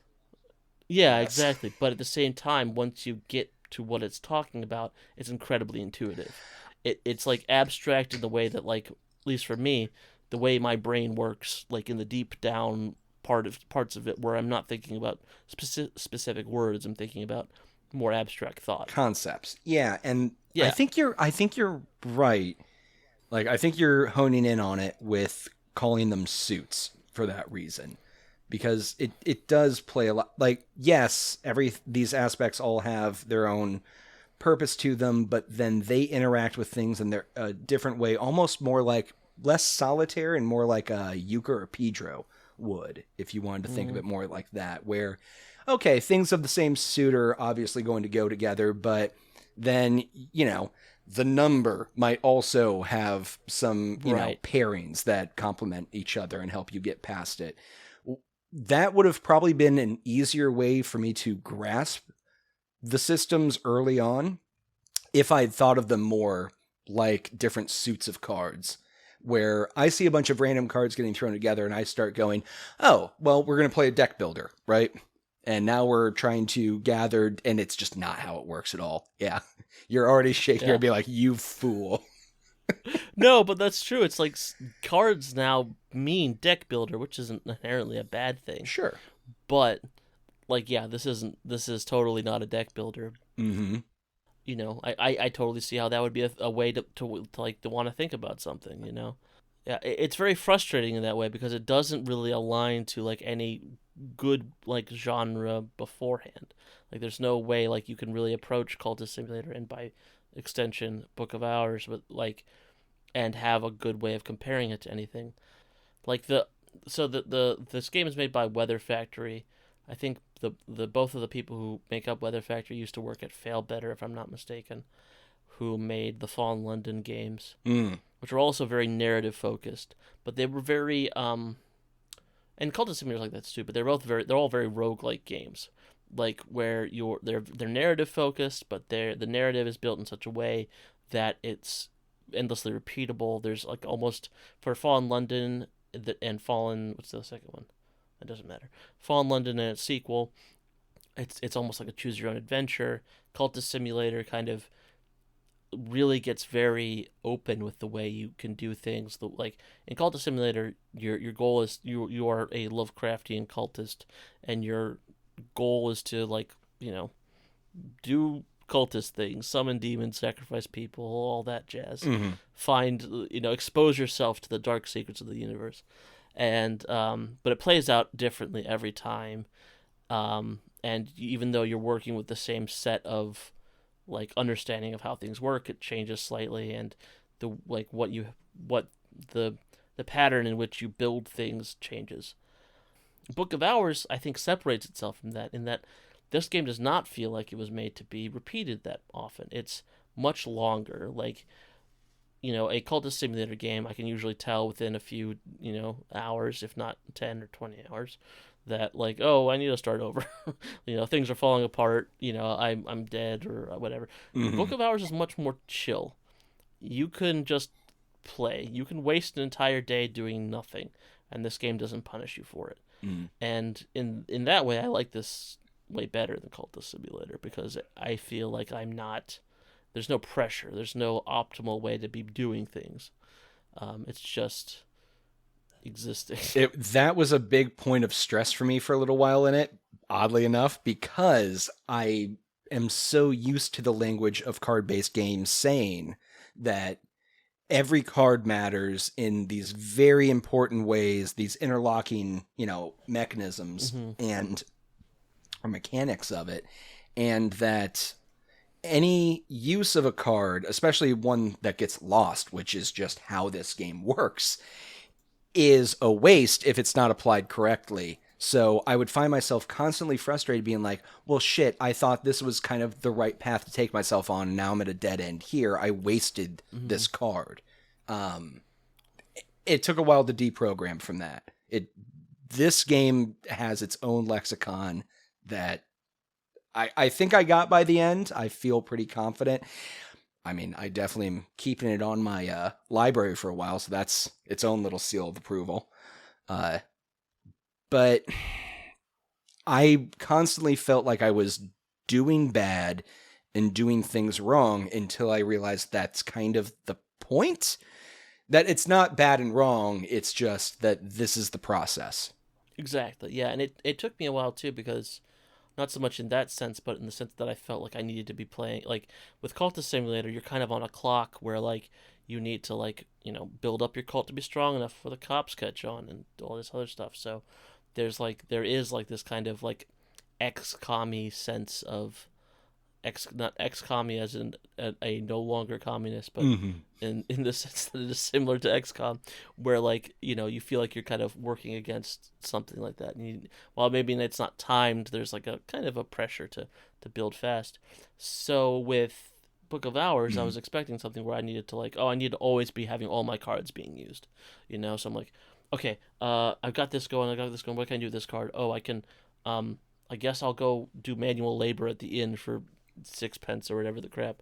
Yeah, Yes. exactly. But at the same time, once you get to what it's talking about, it's incredibly intuitive. It's like abstract in the way that, like, at least for me, the way my brain works, like in the deep down parts of it, where I'm not thinking about specific words, I'm thinking about more abstract thought. Concepts. Yeah, and Yeah. I think you're right. Like I think you're honing in on it with calling them suits for that reason. Because it does play a lot. Like, yes, these aspects all have their own purpose to them, but then they interact with things in a different way, almost more like less solitaire and more like a Euchre or Pedro would, if you wanted to think of it more like that, where, okay, things of the same suit are obviously going to go together, but then, the number might also have some, pairings that complement each other and help you get past it. That would have probably been an easier way for me to grasp the systems early on if I'd thought of them more like different suits of cards, where I see a bunch of random cards getting thrown together and I start going, oh, well, we're going to play a deck builder, right? And now we're trying to gather, and it's just not how it works at all. Yeah. You're already shaking your head, be like, you fool. No, but that's true. It's like cards now mean deck builder, which isn't inherently a bad thing. Sure. But like, yeah, this is totally not a deck builder. Mm-hmm. I totally see how that would be a way to want to think about something, Yeah, it's very frustrating in that way because it doesn't really align to like any good like genre beforehand. Like there's no way like you can really approach Cultist Simulator and by extension Book of Hours with like and have a good way of comparing it to anything. Like this game is made by Weather Factory. I think the both of the people who make up Weather Factory used to work at Fail Better, if I'm not mistaken, who made the Fallen London games, which were also very narrative focused, but they were very and Cultist Simulator like that too. But they're all very roguelike games, like where they're narrative focused, but the narrative is built in such a way that it's endlessly repeatable. There's like almost for Fallen London and Fallen, what's the second one? It doesn't matter. Fallen London and its sequel, it's almost like a choose your own adventure. Cultist Simulator kind of really gets very open with the way you can do things. Like in Cultist Simulator, your goal is you are a Lovecraftian cultist, and your goal is to like do cultist things, summon demons, sacrifice people, all that jazz. Mm-hmm. Find expose yourself to the dark secrets of the universe, and but it plays out differently every time. And even though you're working with the same set of like understanding of how things work, it changes slightly, and the pattern in which you build things changes. Book of Hours, I think, separates itself from that in that this game does not feel like it was made to be repeated that often. It's much longer. Like, a Cultist Simulator game, I can usually tell within a few, hours, if not 10 or 20 hours, that like, oh, I need to start over. Things are falling apart. I'm dead or whatever. Mm-hmm. Book of Hours is much more chill. You can just play. You can waste an entire day doing nothing, and this game doesn't punish you for it. Mm. And in that way, I like this way better than Cultist Simulator because I feel like there's no pressure. There's no optimal way to be doing things. It's just existing. That was a big point of stress for me for a little while in it, oddly enough, because I am so used to the language of card-based games saying that every card matters in these very important ways, these interlocking, mechanisms and or mechanics of it, and that any use of a card, especially one that gets lost, which is just how this game works, is a waste if it's not applied correctly. So I would find myself constantly frustrated being like, well, shit, I thought this was kind of the right path to take myself on, and now I'm at a dead end here. I wasted this card. It took a while to deprogram from that. This game has its own lexicon that I think I got by the end. I feel pretty confident. I mean, I definitely am keeping it on my library for a while, so that's its own little seal of approval. But I constantly felt like I was doing bad and doing things wrong until I realized that's kind of the point. That it's not bad and wrong, it's just that this is the process. Exactly, yeah, and it took me a while too because not so much in that sense, but in the sense that I felt like I needed to be playing. Like, with Cultist Simulator, you're kind of on a clock where, like, you need to, like, build up your cult to be strong enough for the cops catch on and all this other stuff. So there is this kind of, like, ex-commie sense of, not ex-commie as in a no longer communist, but in the sense that it is similar to XCOM, where like you feel like you're kind of working against something like that, and while maybe it's not timed, there's like a kind of a pressure to build fast. So with Book of Hours, I was expecting something where I needed to I need to always be having all my cards being used, So I'm like, okay, I've got this going. What can I do with this card? Oh, I can, I guess I'll go do manual labor at the inn for 6 pence or whatever the crap,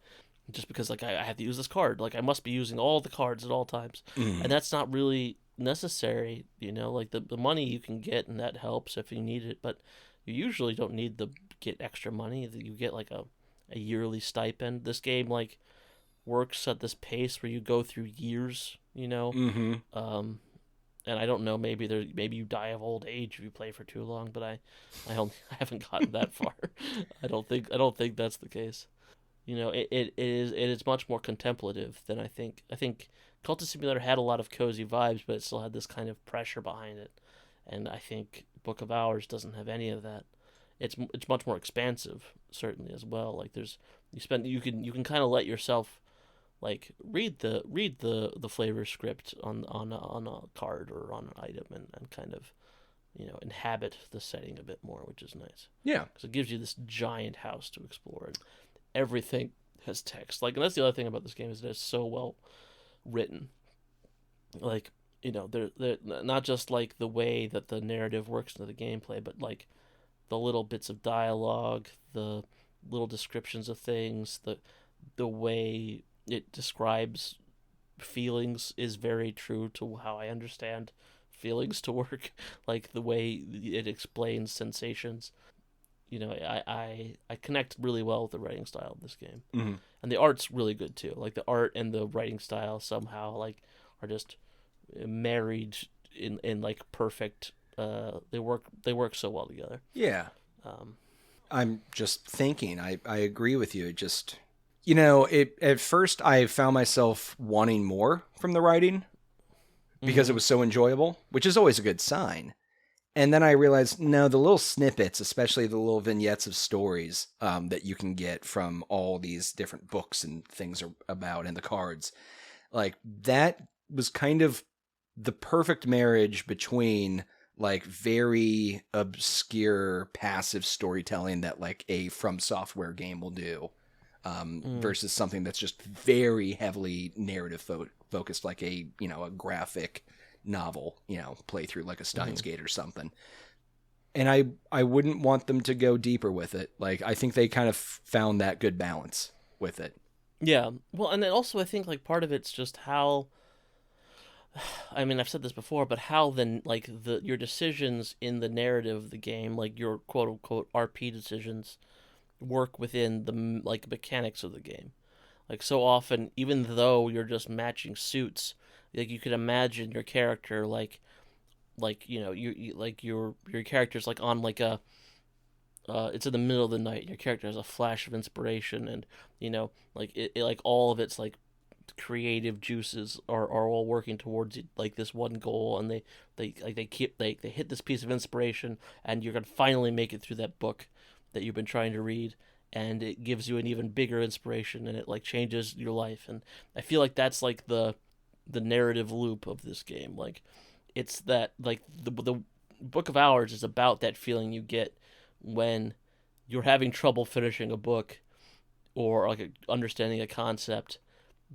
just because like I have to use this card, like I must be using all the cards at all times, and that's not really necessary. Like the money you can get, and that helps if you need it, but you usually don't need to get extra money. You get like a yearly stipend. This game like works at this pace where you go through years, and I don't know, maybe you die of old age if you play for too long, but I haven't gotten that far. I don't think that's the case. It is much more contemplative than I think. I think Cultist Simulator had a lot of cozy vibes, but it still had this kind of pressure behind it. And I think Book of Hours doesn't have any of that. It's much more expansive, certainly, as well. Like you can kind of let yourself like read the flavor script on a card or on an item and kind of inhabit the setting a bit more, which is nice. Yeah, because it gives you this giant house to explore, and everything has text. Like, and that's the other thing about this game is that it's so well written. Like, they're not just like the way that the narrative works into the gameplay, but like the little bits of dialogue, the little descriptions of things, the way it describes feelings is very true to how I understand feelings to work. Like the way it explains sensations. I connect really well with the writing style of this game. Mm-hmm. And the art's really good too. Like the art and the writing style somehow like are just married in like perfect. They work so well together. Yeah. I'm just thinking. I agree with you. It just, at first I found myself wanting more from the writing because it was so enjoyable, which is always a good sign. And then I realized, no, the little snippets, especially the little vignettes of stories that you can get from all these different books and things about and the cards, like that was kind of the perfect marriage between like very obscure passive storytelling that like a From Software game will do versus something that's just very heavily narrative focused, like a graphic novel, playthrough like a Steins Gate or something. And I wouldn't want them to go deeper with it. Like, I think they kind of found that good balance with it. Yeah. Well, and then also I think like part of it's just how, I mean, I've said this before, but how then like your decisions in the narrative of the game, like your quote unquote RP decisions, work within the like mechanics of the game. Like so often, even though you're just matching suits, like you could imagine your character your character's like on like a it's in the middle of the night. Your character has a flash of inspiration, and like it like all of its like creative juices are all working towards like this one goal, and they hit this piece of inspiration, and you're gonna finally make it through that book that you've been trying to read, and it gives you an even bigger inspiration, and it like changes your life. And I feel like that's like the narrative loop of this game. Like it's that like the Book of Hours is about that feeling you get when you're having trouble finishing a book or like understanding a concept.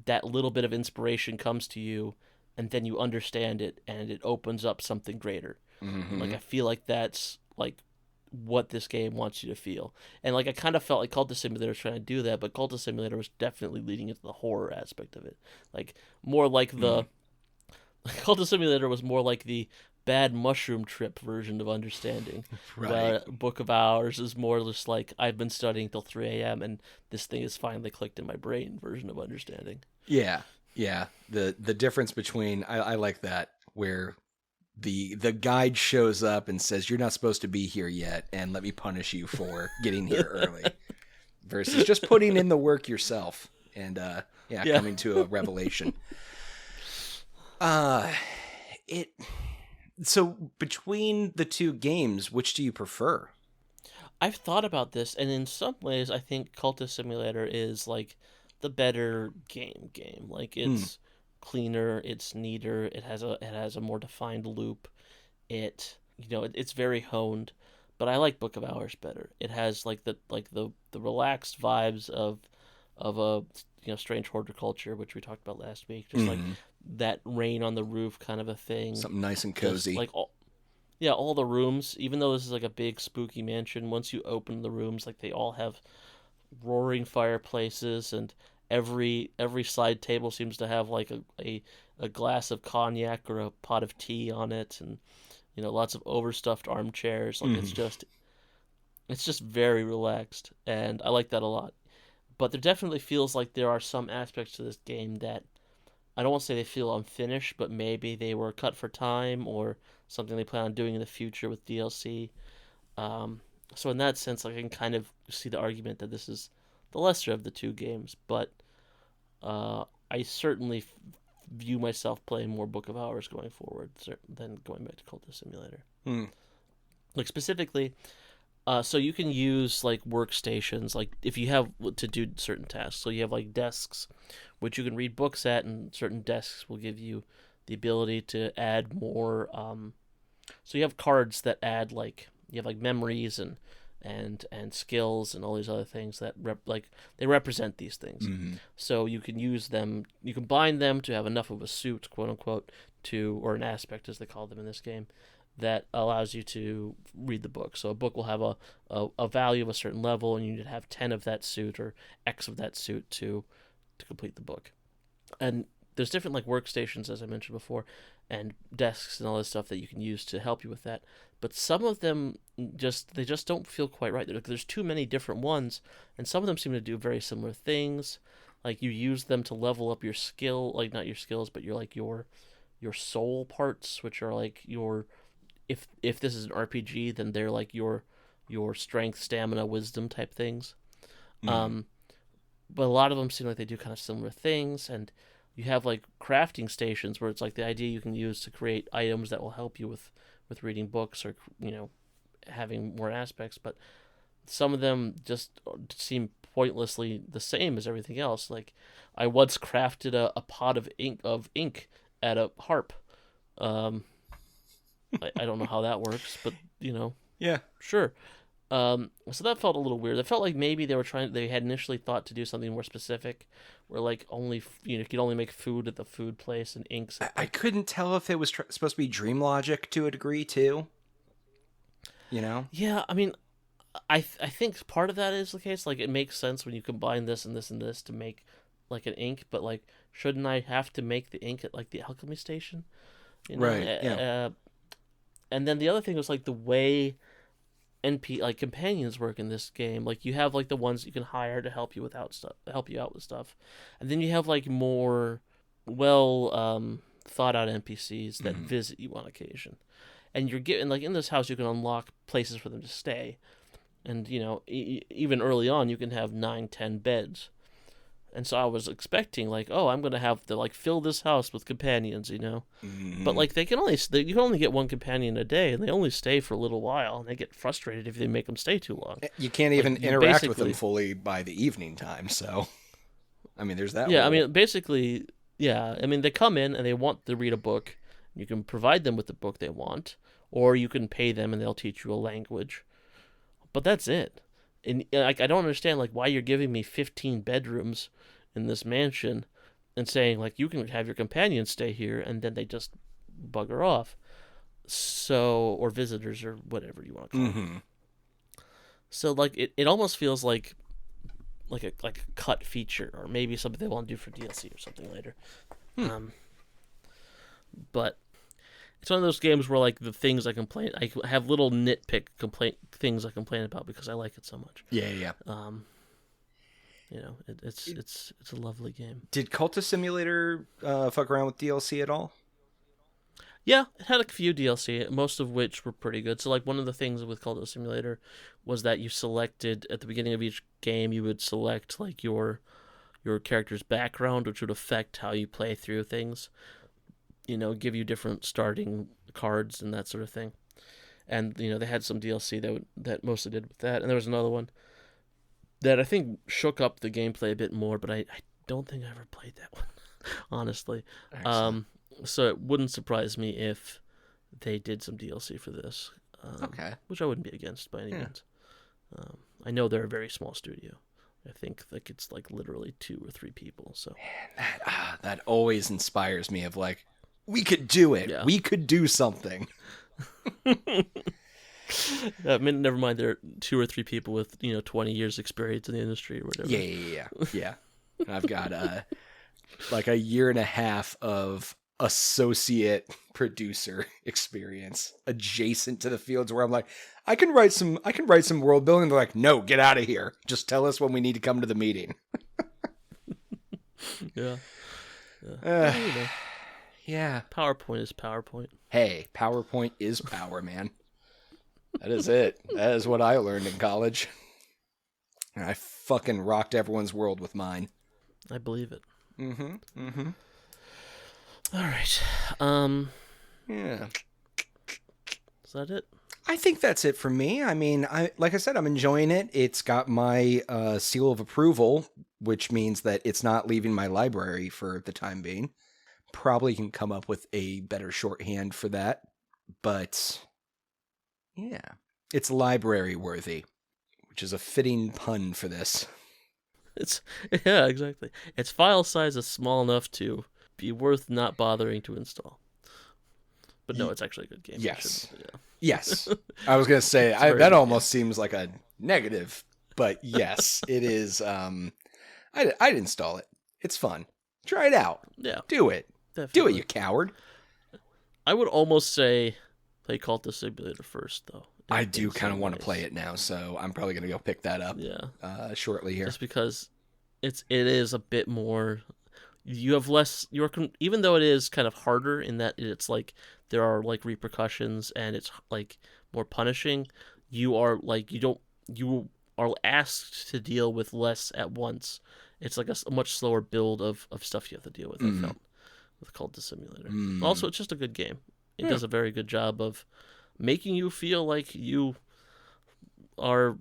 That little bit of inspiration comes to you, and then you understand it, and it opens up something greater. Mm-hmm. Like I feel like that's like what this game wants you to feel. And like I kind of felt like Cultist Simulator was trying to do that, but Cultist Simulator was definitely leading into the horror aspect of it. Like more like the Cultist Simulator was more like the bad mushroom trip version of understanding. Right. Book of Hours is more just like I've been studying till 3 a.m. and this thing is finally clicked in my brain version of understanding. Yeah. The difference between I like that where the guide shows up and says you're not supposed to be here yet, and let me punish you for getting here early, versus just putting in the work yourself and coming to a revelation. So between the two games, which do you prefer? I've thought about this, and in some ways, I think Cultist Simulator is like the better game. Like it's cleaner, it's neater, it has a more defined loop. It's very honed, but I like Book of Hours better. It has like the relaxed vibes of a strange horticulture, which we talked about last week. Just like that rain on the roof kind of a thing. Something nice and cozy. Just, like all the rooms, even though this is like a big spooky mansion, once you open the rooms, like they all have roaring fireplaces, and every side table seems to have like a glass of cognac or a pot of tea on it, and lots of overstuffed armchairs. Like it's just very relaxed, and I like that a lot. But there definitely feels like there are some aspects to this game that I don't want to say they feel unfinished, but maybe they were cut for time or something they plan on doing in the future with DLC. So in that sense, like, I can kind of see the argument that this is the lesser of the two games, but I certainly view myself playing more Book of Hours going forward than going back to Cultist Simulator. Like specifically, so you can use like workstations, like if you have to do certain tasks. So you have like desks, which you can read books at, and certain desks will give you the ability to add more. So you have cards that add you have memories and skills and all these other things that they represent these things. So you can use them, you can bind them to have enough of a suit, quote unquote, or an aspect as they call them in this game, that allows you to read the book. So a book will have a value of a certain level, and you need to have 10 of that suit or X of that suit to complete the book. And there's different like workstations, as I mentioned before, and desks and all this stuff that you can use to help you with that. But some of them just don't feel quite right. There's too many different ones, and some of them seem to do very similar things. Like you use them to level up your skill, like not your skills, but your soul parts, which are like your if this is an RPG, then they're like your strength, stamina, wisdom type things. But a lot of them seem like they do kind of similar things, and you have like crafting stations where it's like the idea you can use to create items that will help you with reading books or having more aspects. But some of them just seem pointlessly the same as everything else. Like I once crafted a pot of ink at a harp. I don't know how that works, but Yeah. sure. So that felt a little weird. It felt like maybe they had initially thought to do something more specific, where like only you could only make food at the food place and inks. I couldn't tell if it was supposed to be dream logic to a degree too. Yeah, I mean, I think part of that is the case. Like it makes sense when you combine this and this and this to make like an ink, but like shouldn't I have to make the ink at like the alchemy station? Right. Yeah. And then the other thing was like the way companions work in this game. Like you have like the ones you can hire to help you out with stuff, and then you have like more thought out NPCs that visit you on occasion, and you're getting like in this house you can unlock places for them to stay, and even early on you can have 9-10 beds. And so I was expecting like, oh, I'm gonna have to like fill this house with companions, But like you can only get one companion a day, and they only stay for a little while, and they get frustrated if they make them stay too long. You can't even interact with them fully by the evening time. So, I mean, there's that. Yeah, rule. I mean, basically, yeah. I mean, they come in and they want to read a book. You can provide them with the book they want, or you can pay them and they'll teach you a language. But that's it. And like, I don't understand like why you're giving me 15 bedrooms in this mansion and saying like you can have your companions stay here, and then they just bugger off. So, or visitors or whatever you want to call them. So like it almost feels like a cut feature, or maybe something they want to do for DLC or something later. But it's one of those games where like the things I have little nitpick things I complain about because I like it so much. Yeah. It's a lovely game. Did Cultist Simulator fuck around with DLC at all? Yeah, it had a few DLC, most of which were pretty good. So like one of the things with Cultist Simulator was that you selected at the beginning of each game, you would select like your character's background, which would affect how you play through things. Give you different starting cards and that sort of thing. And they had some DLC that mostly did with that. And there was another one that I think shook up the gameplay a bit more, but I don't think I ever played that one, honestly. So it wouldn't surprise me if they did some DLC for this. Okay. Which I wouldn't be against by any means. I know they're a very small studio. I think like it's like literally 2 or 3 people. So man, that always inspires me of like, we could do it. Yeah. We could do something. I mean, never mind. There are 2 or 3 people with 20 years experience in the industry or whatever. Yeah. I've got like a year and a half of associate producer experience adjacent to the fields where I'm like, I can write some world building. They're like, no, get out of here. Just tell us when we need to come to the meeting. Yeah. Yeah. PowerPoint is PowerPoint. Hey, PowerPoint is power, man. That is it. That is what I learned in college. And I fucking rocked everyone's world with mine. I believe it. Mm-hmm. All right. Yeah. Is that it? I think that's it for me. I mean, like I said, I'm enjoying it. It's got my seal of approval, which means that it's not leaving my library for the time being. Probably can come up with a better shorthand for that, but yeah, it's library worthy, which is a fitting pun for this. Yeah, exactly. Its file size is small enough to be worth not bothering to install. But no, it's actually a good game. Yes. Yeah. Yes. I was going to say, very that good almost seems like a negative, but yes, it is. I'd install it. It's fun. Try it out. Yeah. Do it. Definitely. Do it, you coward. I would almost say play Cultist Simulator first, though. I do kind of want to play it now, so I'm probably going to go pick that up shortly here. Just because it is a bit more... You have less... even though it is kind of harder in that it's like there are like repercussions and it's like more punishing, you are asked to deal with less at once. It's like a much slower build of stuff you have to deal with. I felt with Cultist Simulator. Also, it's just a good game. It does a very good job of making you feel like you are,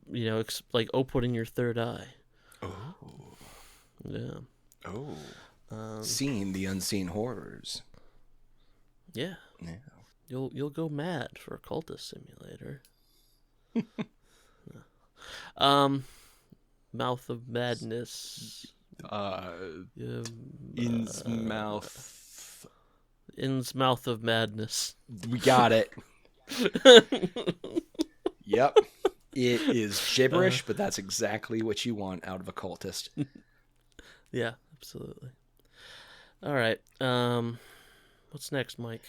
like opening your third eye. Oh. Yeah. Oh. Seeing the unseen horrors. Yeah. Yeah. You'll go mad for a Cultist Simulator. Mouth of Madness. Mouth of Madness. We got it. Yep. It is gibberish, but that's exactly what you want out of a cultist. Yeah, absolutely. All right. What's next, Mike?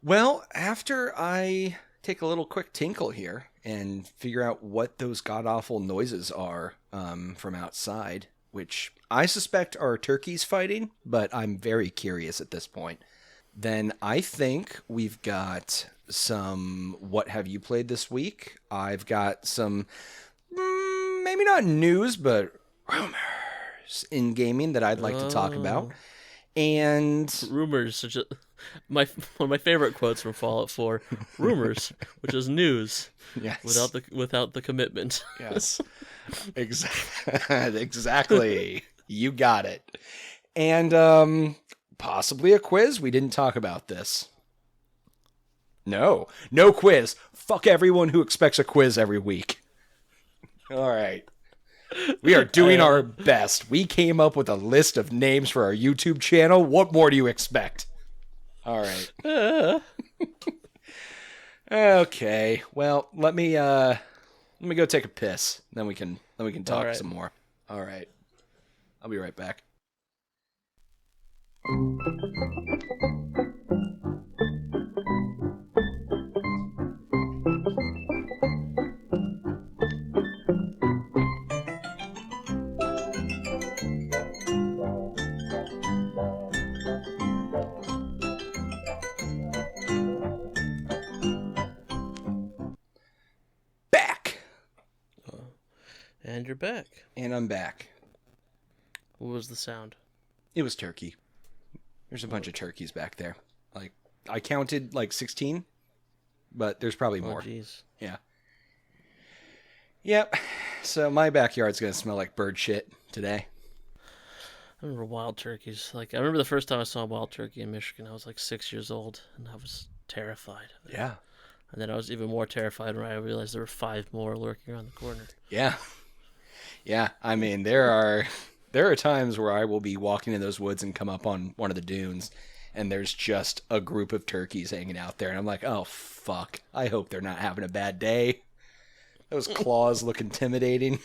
Well, after I take a little quick tinkle here and figure out what those god-awful noises are from outside, which I suspect are turkeys fighting, but I'm very curious at this point, then I think we've got some what have you played this week? I've got some, maybe not news, but rumors in gaming that I'd like to talk about. And rumors, one of my favorite quotes from Fallout 4, rumors, which is news, yes, without the commitment. Yes, exactly. You got it. And possibly a quiz. We didn't talk about this. No quiz. Fuck everyone who expects a quiz every week. All right. We are doing our best. We came up with a list of names for our YouTube channel. What more do you expect? All right. Okay. Well, let me go take a piss. Then we can talk some more. All right. I'll be right back. And you're back. And I'm back. What was the sound? It was turkey. There's a bunch of turkeys back there. Like, I counted like 16, but there's probably more. Oh, jeez. Yeah. Yep. So my backyard's going to smell like bird shit today. I remember wild turkeys. Like, I remember the first time I saw a wild turkey in Michigan. I was like 6 years old, and I was terrified of it. Yeah. And then I was even more terrified when I realized there were 5 more lurking around the corner. Yeah. Yeah. I mean, there are times where I will be walking in those woods and come up on one of the dunes, and there's just a group of turkeys hanging out there, and I'm like, oh, fuck. I hope they're not having a bad day. Those claws look intimidating.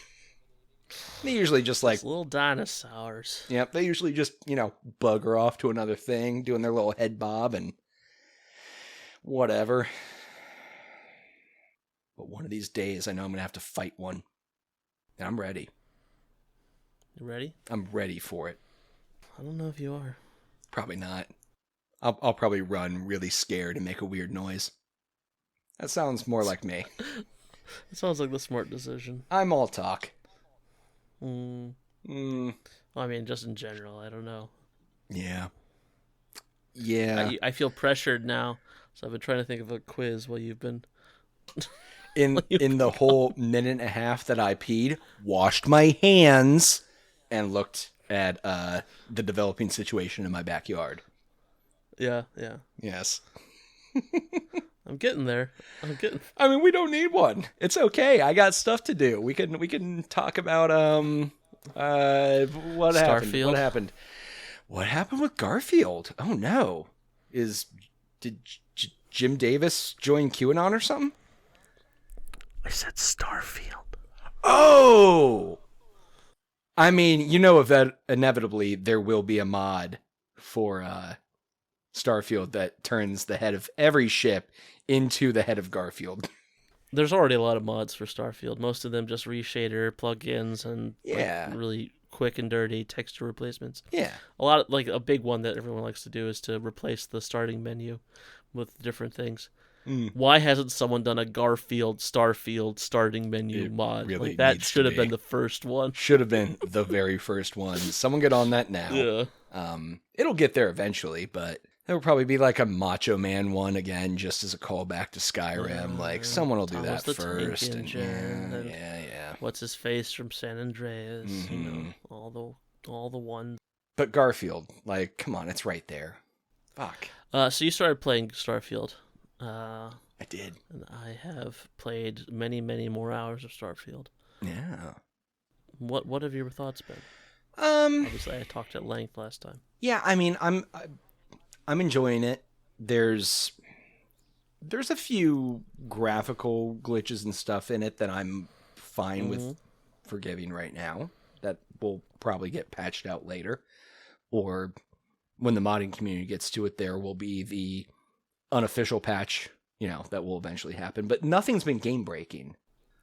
They usually just like... Those little dinosaurs. Yep, they usually just, bugger off to another thing, doing their little head bob and whatever. But one of these days, I know I'm going to have to fight one. And I'm ready. You ready? I'm ready for it. I don't know if you are. Probably not. I'll probably run really scared and make a weird noise. That sounds more like me. It sounds like the smart decision. I'm all talk. I mean, just in general, I don't know. Yeah. Yeah. I feel pressured now, so I've been trying to think of a quiz while you've been... In the whole minute and a half that I peed, washed my hands, and looked at the developing situation in my backyard. Yeah. Yes. I'm getting there. I mean, we don't need one. It's okay. I got stuff to do. We can talk about what Starfield? happened. What happened with Garfield? Oh no. Did Jim Davis joined QAnon or something? I said Starfield. Oh! I mean, inevitably there will be a mod for Starfield that turns the head of every ship into the head of Garfield. There's already a lot of mods for Starfield. Most of them just reshader plugins and really quick and dirty texture replacements. Yeah. A big one that everyone likes to do is to replace the starting menu with different things. Why hasn't someone done a Starfield starting menu mod? Really that needs should to have been be. the first one. Should have been the very first one. Someone get on that now. Yeah. It'll get there eventually, but there will probably be like a Macho Man one again, just as a callback to Skyrim. Like someone will do Thomas that the first. Tank Engine, and Yeah. what's his face from San Andreas? All the ones. But Garfield, like, come on, it's right there. Fuck. So you started playing Starfield. I did. And I have played many, many more hours of Starfield. Yeah. What have your thoughts been? Obviously, I talked at length last time. Yeah, I mean, I'm enjoying it. There's a few graphical glitches and stuff in it that I'm fine with forgiving right now. That will probably get patched out later, or when the modding community gets to it, there will be the unofficial patch, that will eventually happen. But nothing's been game breaking.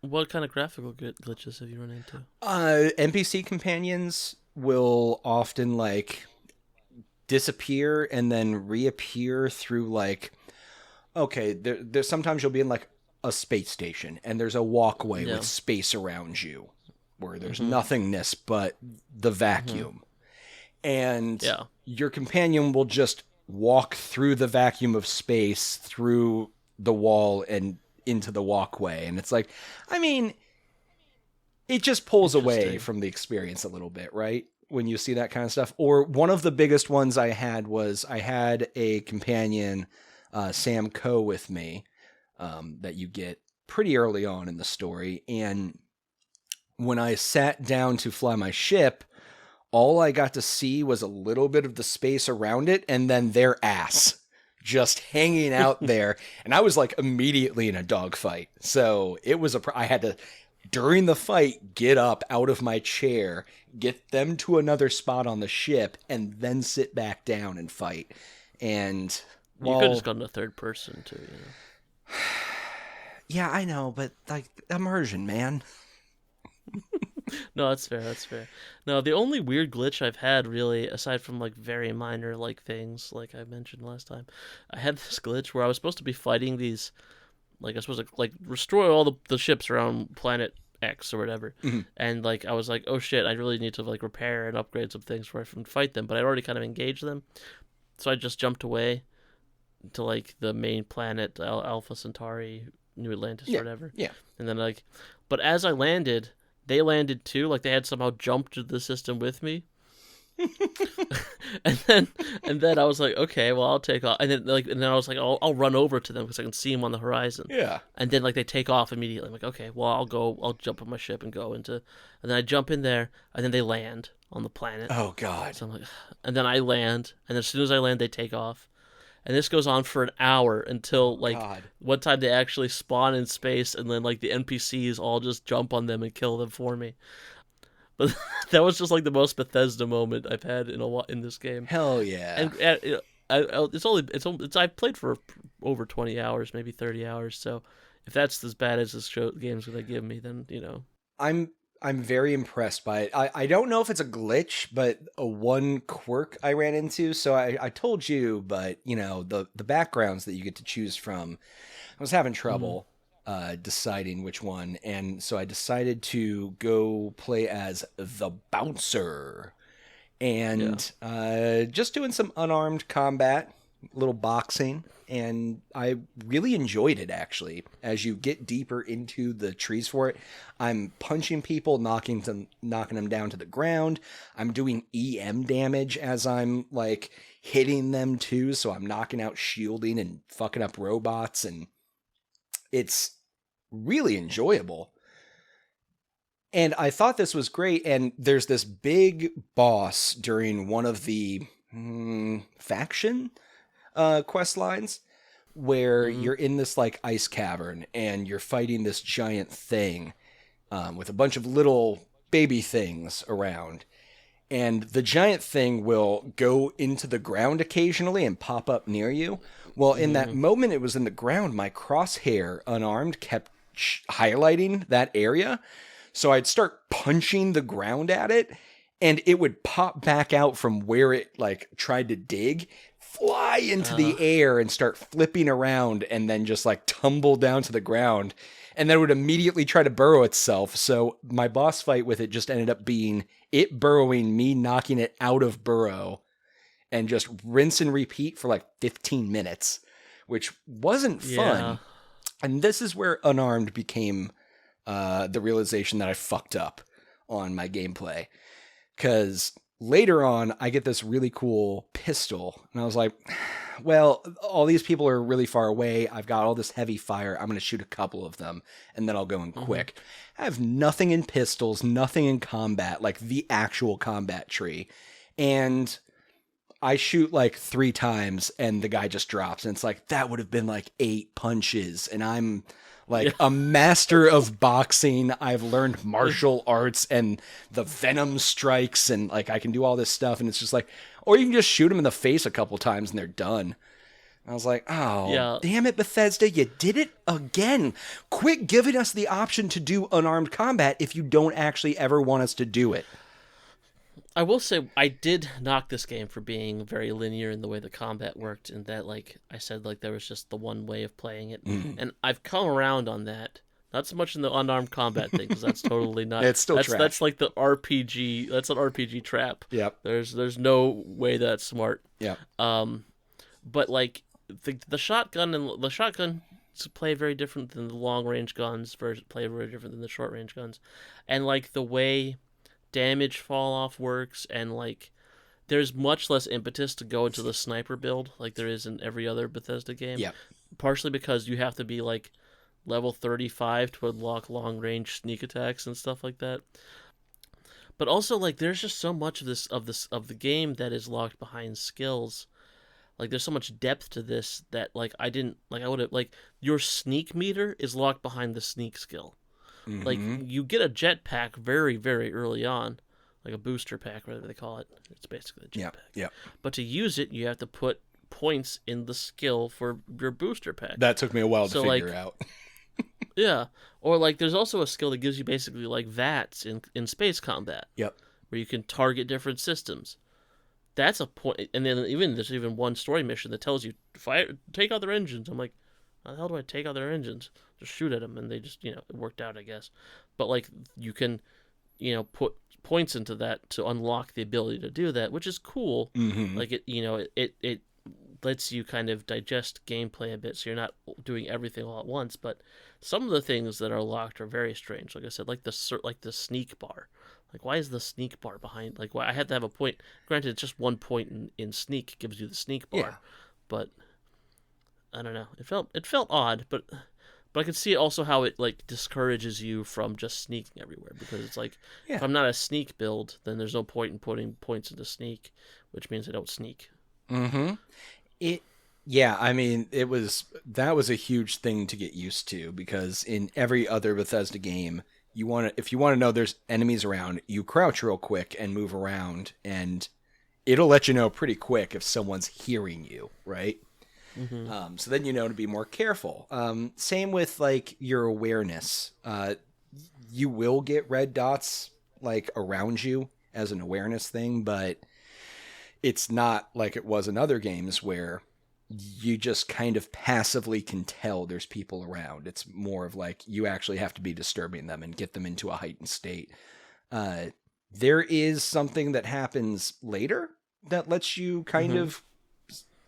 What kind of graphical glitches have you run into? NPC companions will often disappear and then reappear through there's sometimes you'll be in a space station and there's a walkway with space around you where there's nothingness but the vacuum. And your companion will just walk through the vacuum of space, through the wall and into the walkway. And it's like, I mean, it just pulls away from the experience a little bit, right? When you see that kind of stuff. Or one of the biggest ones I had was I had a companion, Sam Coe, with me, that you get pretty early on in the story. And when I sat down to fly my ship, all I got to see was a little bit of the space around it and then their ass just hanging out there. And I was immediately in a dogfight. So it was I had to, during the fight, get up out of my chair, get them to another spot on the ship, and then sit back down and fight. And you could have just gone to third person too, Yeah, I know, but immersion, man. No, that's fair. No, the only weird glitch I've had, really, aside from very minor things like I mentioned last time, I had this glitch where I was supposed to be fighting these, I was supposed to destroy all the ships around planet X or whatever, and I was like, oh shit, I really need to repair and upgrade some things before I can fight them, but I already kind of engaged them, so I just jumped away to the main planet, Alpha Centauri, New Atlantis, or whatever. Yeah. And then but as I landed, they landed too. They had somehow jumped to the system with me. and then I was like, okay, well, I'll take off. And then I was like, I'll run over to them because I can see them on the horizon. Yeah. And then they take off immediately. I'm like, okay, well, I'll jump on my ship and go into. And then I jump in there, and then they land on the planet. Oh God. So I'm like, and then I land, and as soon as I land, they take off. And this goes on for an hour until one time they actually spawn in space, and then the NPCs all just jump on them and kill them for me. But that was just the most Bethesda moment I've had in this game. Hell yeah! And I've played for over 20 hours, maybe 30 hours. So if that's as bad as this game's gonna give me, then I'm very impressed by it. I don't know if it's a glitch, but a one quirk I ran into. So I told you, but the backgrounds that you get to choose from, I was having trouble deciding which one, and so I decided to go play as the Bouncer, and just doing some unarmed combat, little boxing. And I really enjoyed it, actually. As you get deeper into the trees for it, I'm punching people, knocking them down to the ground. I'm doing EM damage as I'm hitting them too, so I'm knocking out shielding and fucking up robots, and it's really enjoyable. And I thought this was great, and there's this big boss during one of the faction quest lines where you're in this like ice cavern and you're fighting this giant thing with a bunch of little baby things around. And the giant thing will go into the ground occasionally and pop up near you. Well, in that moment it was in the ground, my crosshair, unarmed, kept highlighting that area. So I'd start punching the ground at it, and it would pop back out from where it like tried to dig, fly into the air and start flipping around, and then just like tumble down to the ground. And then it would immediately try to burrow itself. So my boss fight with it just ended up being it burrowing, me knocking it out of burrow, and just rinse and repeat for like 15 minutes, which wasn't fun. Yeah. And this is where unarmed became the realization that I fucked up on my gameplay. Because later on, I get this really cool pistol. And I was like, well, all these people are really far away. I've got all this heavy fire. I'm going to shoot a couple of them, and then I'll go in quick. I have nothing in pistols, nothing in combat, like the actual combat tree. And I shoot like 3 times, and the guy just drops. And it's like, that would have been like 8 punches. And I'm like a master of boxing. I've learned martial arts and the venom strikes, and like I can do all this stuff. And it's just like, or you can just shoot them in the face a couple times and they're done. I was like, oh, damn it, Bethesda, you did it again. Quit giving us the option to do unarmed combat if you don't actually ever want us to do it. I will say I did knock this game for being very linear in the way the combat worked, and that, like I said, like there was just the one way of playing it. And I've come around on that. Not so much in the unarmed combat thing, because that's totally not. It's still trash. That's like the RPG. That's an RPG trap. Yep. There's no way that's smart. Yeah. But like the shotgun play very different than the long range guns. Play very different than the short range guns, and like the way damage fall off works, and like there's much less impetus to go into the sniper build like there is in every other Bethesda game. Yeah. Partially because you have to be like level 35 to unlock long range sneak attacks and stuff like that. But also like there's just so much of the game that is locked behind skills. Like there's so much depth to this that like I would have like your sneak meter is locked behind the sneak skill. Like, you get a jetpack very, very early on, like a booster pack, whatever they call it. It's basically a jetpack. Yeah. But to use it, you have to put points in the skill for your booster pack. That took me a while to figure out. Yeah. Or, like, there's also a skill that gives you basically, like, VATS in space combat. Yep. Where you can target different systems. That's a point. And then there's even one story mission that tells you, take out their engines. I'm like, how the hell do I take out their engines? Just shoot at them, and they just, it worked out, I guess. But, like, you can, put points into that to unlock the ability to do that, which is cool. Like, it lets you kind of digest gameplay a bit, so you're not doing everything all at once. But some of the things that are locked are very strange. Like I said, like the sneak bar. Like, why is the sneak bar behind? Like, why I had to have a point. Granted, it's just one point in sneak gives you the sneak bar. Yeah. But I don't know. It felt odd, but I can see also how it like discourages you from just sneaking everywhere, because it's like if I'm not a sneak build, then there's no point in putting points into sneak, which means I don't sneak. I mean, that was a huge thing to get used to, because in every other Bethesda game, if you want to know there's enemies around, you crouch real quick and move around, and it'll let you know pretty quick if someone's hearing you, right? So then to be more careful. Same with like your awareness. You will get red dots like around you as an awareness thing, but it's not like it was in other games where you just kind of passively can tell there's people around. It's more of like you actually have to be disturbing them and get them into a heightened state. There is something that happens later that lets you kind of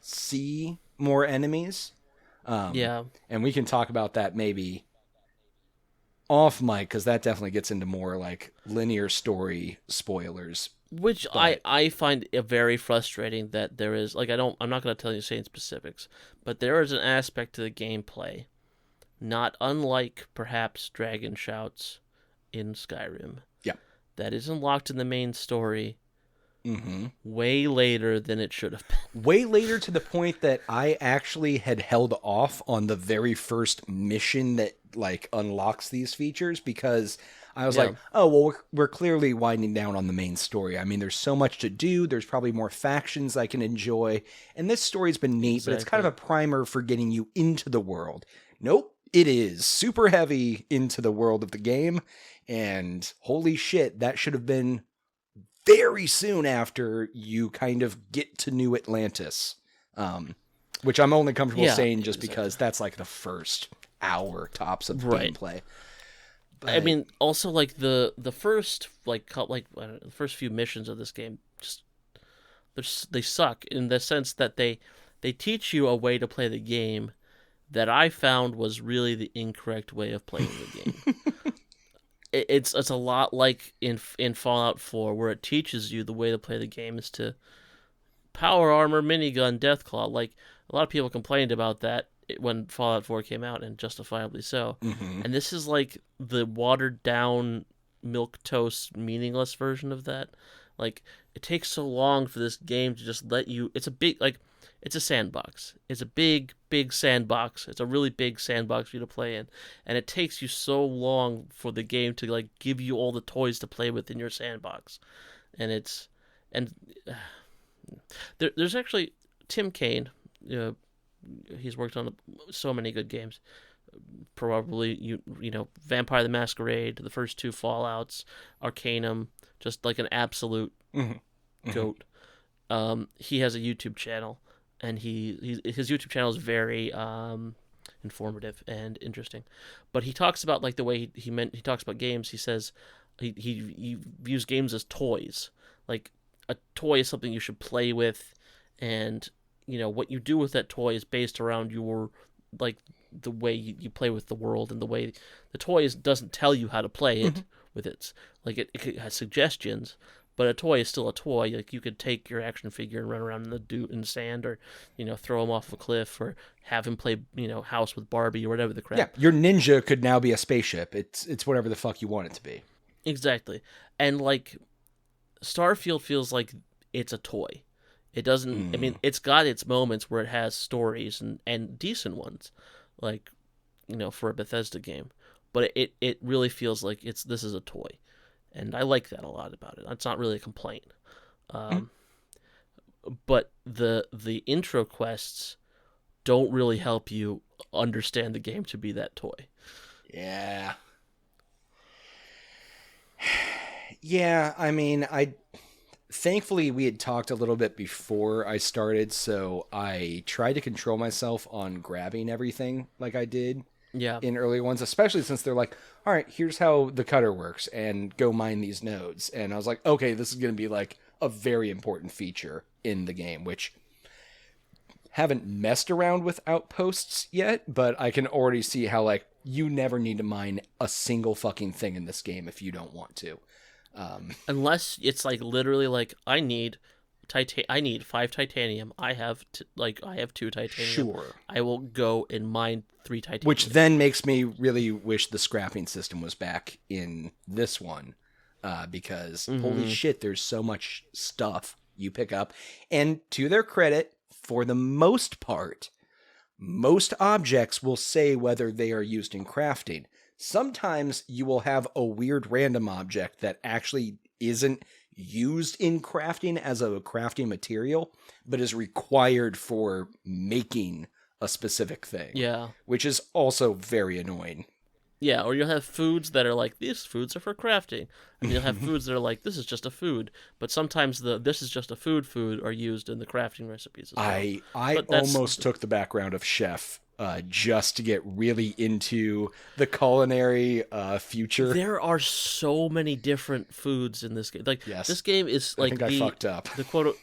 see more enemies. And we can talk about that maybe off mic, because that definitely gets into more like linear story spoilers. Which I find it very frustrating that there is, like, I'm not going to tell you saying specifics, but there is an aspect to the gameplay, not unlike perhaps Dragon Shouts in Skyrim. Yeah. That is unlocked in the main story, Mm-hmm. way later than it should have been. Way later, to the point that I actually had held off on the very first mission that like unlocks these features, because I was Yeah. like, oh, well, we're clearly winding down on the main story. I mean, there's so much to do. There's probably more factions I can enjoy. And this story's been neat, but it's kind of a primer for getting you into the world. Nope. It is super heavy into the world of the game. And holy shit, that should have been very soon after you kind of get to New Atlantis. Which I'm only comfortable saying just because that's like the first hour tops of gameplay. But, I mean, also like the first I don't know, the first few missions of this game just they suck in the sense that they teach you a way to play the game that I found was really the incorrect way of playing the game. It's a lot like in Fallout 4, where it teaches you the way to play the game is to power armor, minigun, Deathclaw. Like, a lot of people complained about that when Fallout 4 came out, and justifiably so. Mm-hmm. And this is like the watered down, milquetoast, meaningless version of that. Like, it takes so long for this game to just let you. It's a sandbox. It's a big sandbox. It's a really big sandbox for you to play in, and it takes you so long for the game to like give you all the toys to play with in your sandbox. And there's actually Tim Kaine. He's worked on so many good games. Probably you know Vampire the Masquerade, the first two Fallouts, Arcanum, just like an absolute goat. He has a YouTube channel. And his YouTube channel is very informative and interesting, but he talks about like the way he talks about games. He says he views games as toys. Like a toy is something you should play with, and you know what you do with that toy is based around your like the way you play with the world, and the way the toy doesn't tell you how to play it with it. Like it has suggestions. But a toy is still a toy. Like you could take your action figure and run around in the sand, or you know, throw him off a cliff, or have him play house with Barbie or whatever the crap. Yeah, your ninja could now be a spaceship. It's whatever the fuck you want it to be. Exactly, and like Starfield feels like it's a toy. It doesn't. I mean, it's got its moments where it has stories and decent ones, like for a Bethesda game. But it really feels like this is a toy. And I like that a lot about it. It's not really a complaint. But the intro quests don't really help you understand the game to be that toy. Yeah. Yeah, I mean, thankfully we had talked a little bit before I started, so I tried to control myself on grabbing everything like I did. Yeah. In early ones, especially since they're like, all right, here's how the cutter works, and go mine these nodes. And I was like, okay, this is going to be like a very important feature in the game, which haven't messed around with outposts yet, but I can already see how like you never need to mine a single fucking thing in this game if you don't want to. Unless it's like literally like I need 5 titanium. I have 2 titanium. Sure. I will go and mine 3 titanium. Which then makes me really wish the scrapping system was back in this one, because holy shit, there's so much stuff you pick up. And to their credit, for the most part, most objects will say whether they are used in crafting. Sometimes you will have a weird random object that actually isn't used in crafting as a crafting material, but is required for making a specific thing. Yeah. Which is also very annoying. Yeah, or you'll have foods that are like, these foods are for crafting. And you'll have foods that are like, this is just a food. But sometimes this is just a food are used in the crafting recipes as well. I almost took the background of chef just to get really into the culinary future. There are so many different foods in this game. Like, yes. This game is like I fucked up. The quote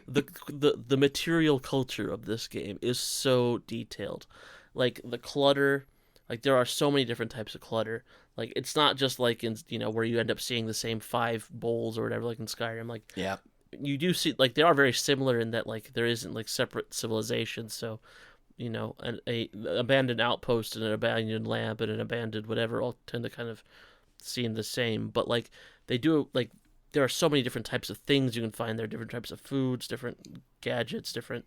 the material culture of this game is so detailed. Like the clutter, like there are so many different types of clutter. Like it's not just like in where you end up seeing the same 5 bowls or whatever like in Skyrim. Like yeah, you do see like they are very similar in that like there isn't like separate civilizations. So an abandoned outpost and an abandoned lamp and an abandoned whatever all tend to kind of seem the same. But like they do like there are so many different types of things you can find there, different types of foods, different gadgets, different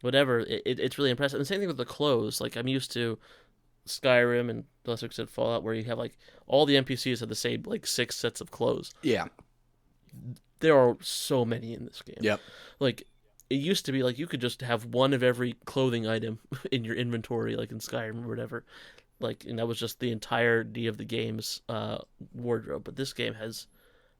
whatever. It's really impressive. And the same thing with the clothes. Like, I'm used to Skyrim and to a lesser extent Fallout, where you have like all the NPCs have the same like 6 sets of clothes. Yeah. There are so many in this game. Yep. Like, it used to be like you could just have one of every clothing item in your inventory, like in Skyrim or whatever. Like, and that was just the entirety of the game's wardrobe. But this game has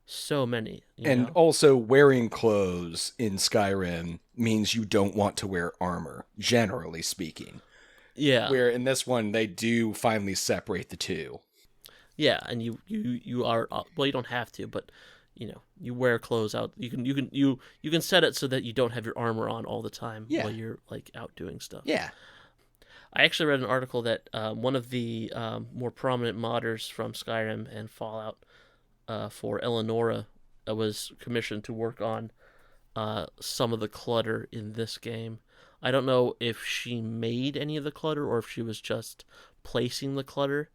so many. And know? also, wearing clothes in Skyrim means you don't want to wear armor, generally speaking. Yeah. Where in this one, they do finally separate the two. Yeah, and you are, well, you don't have to, but you wear clothes out. You can set it so that you don't have your armor on all the time while you're like out doing stuff. Yeah. I actually read an article that one of the more prominent modders from Skyrim and Fallout for Eleonora was commissioned to work on some of the clutter in this game. I don't know if she made any of the clutter or if she was just placing the clutter.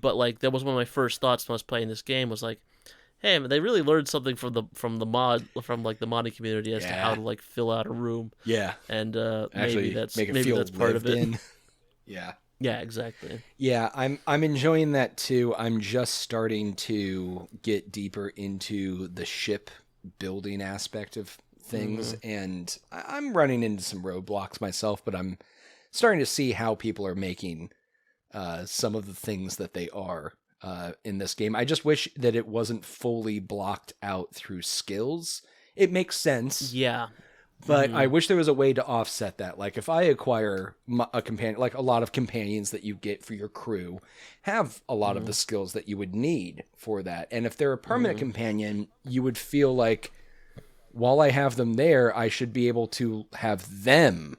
But like, that was one of my first thoughts when I was playing this game, was like, hey, man, they really learned something from the modding community as to how to like fill out a room. Yeah. And actually maybe that's part of it. Yeah. Yeah, exactly. Yeah, I'm enjoying that too. I'm just starting to get deeper into the ship building aspect of things, and I'm running into some roadblocks myself, but I'm starting to see how people are making some of the things that they are in this game. I just wish that it wasn't fully blocked out through skills. It makes sense. Yeah. But I wish there was a way to offset that. Like, if I acquire a companion, like a lot of companions that you get for your crew have a lot of the skills that you would need for that. And if they're a permanent companion, you would feel like, while I have them there, I should be able to have them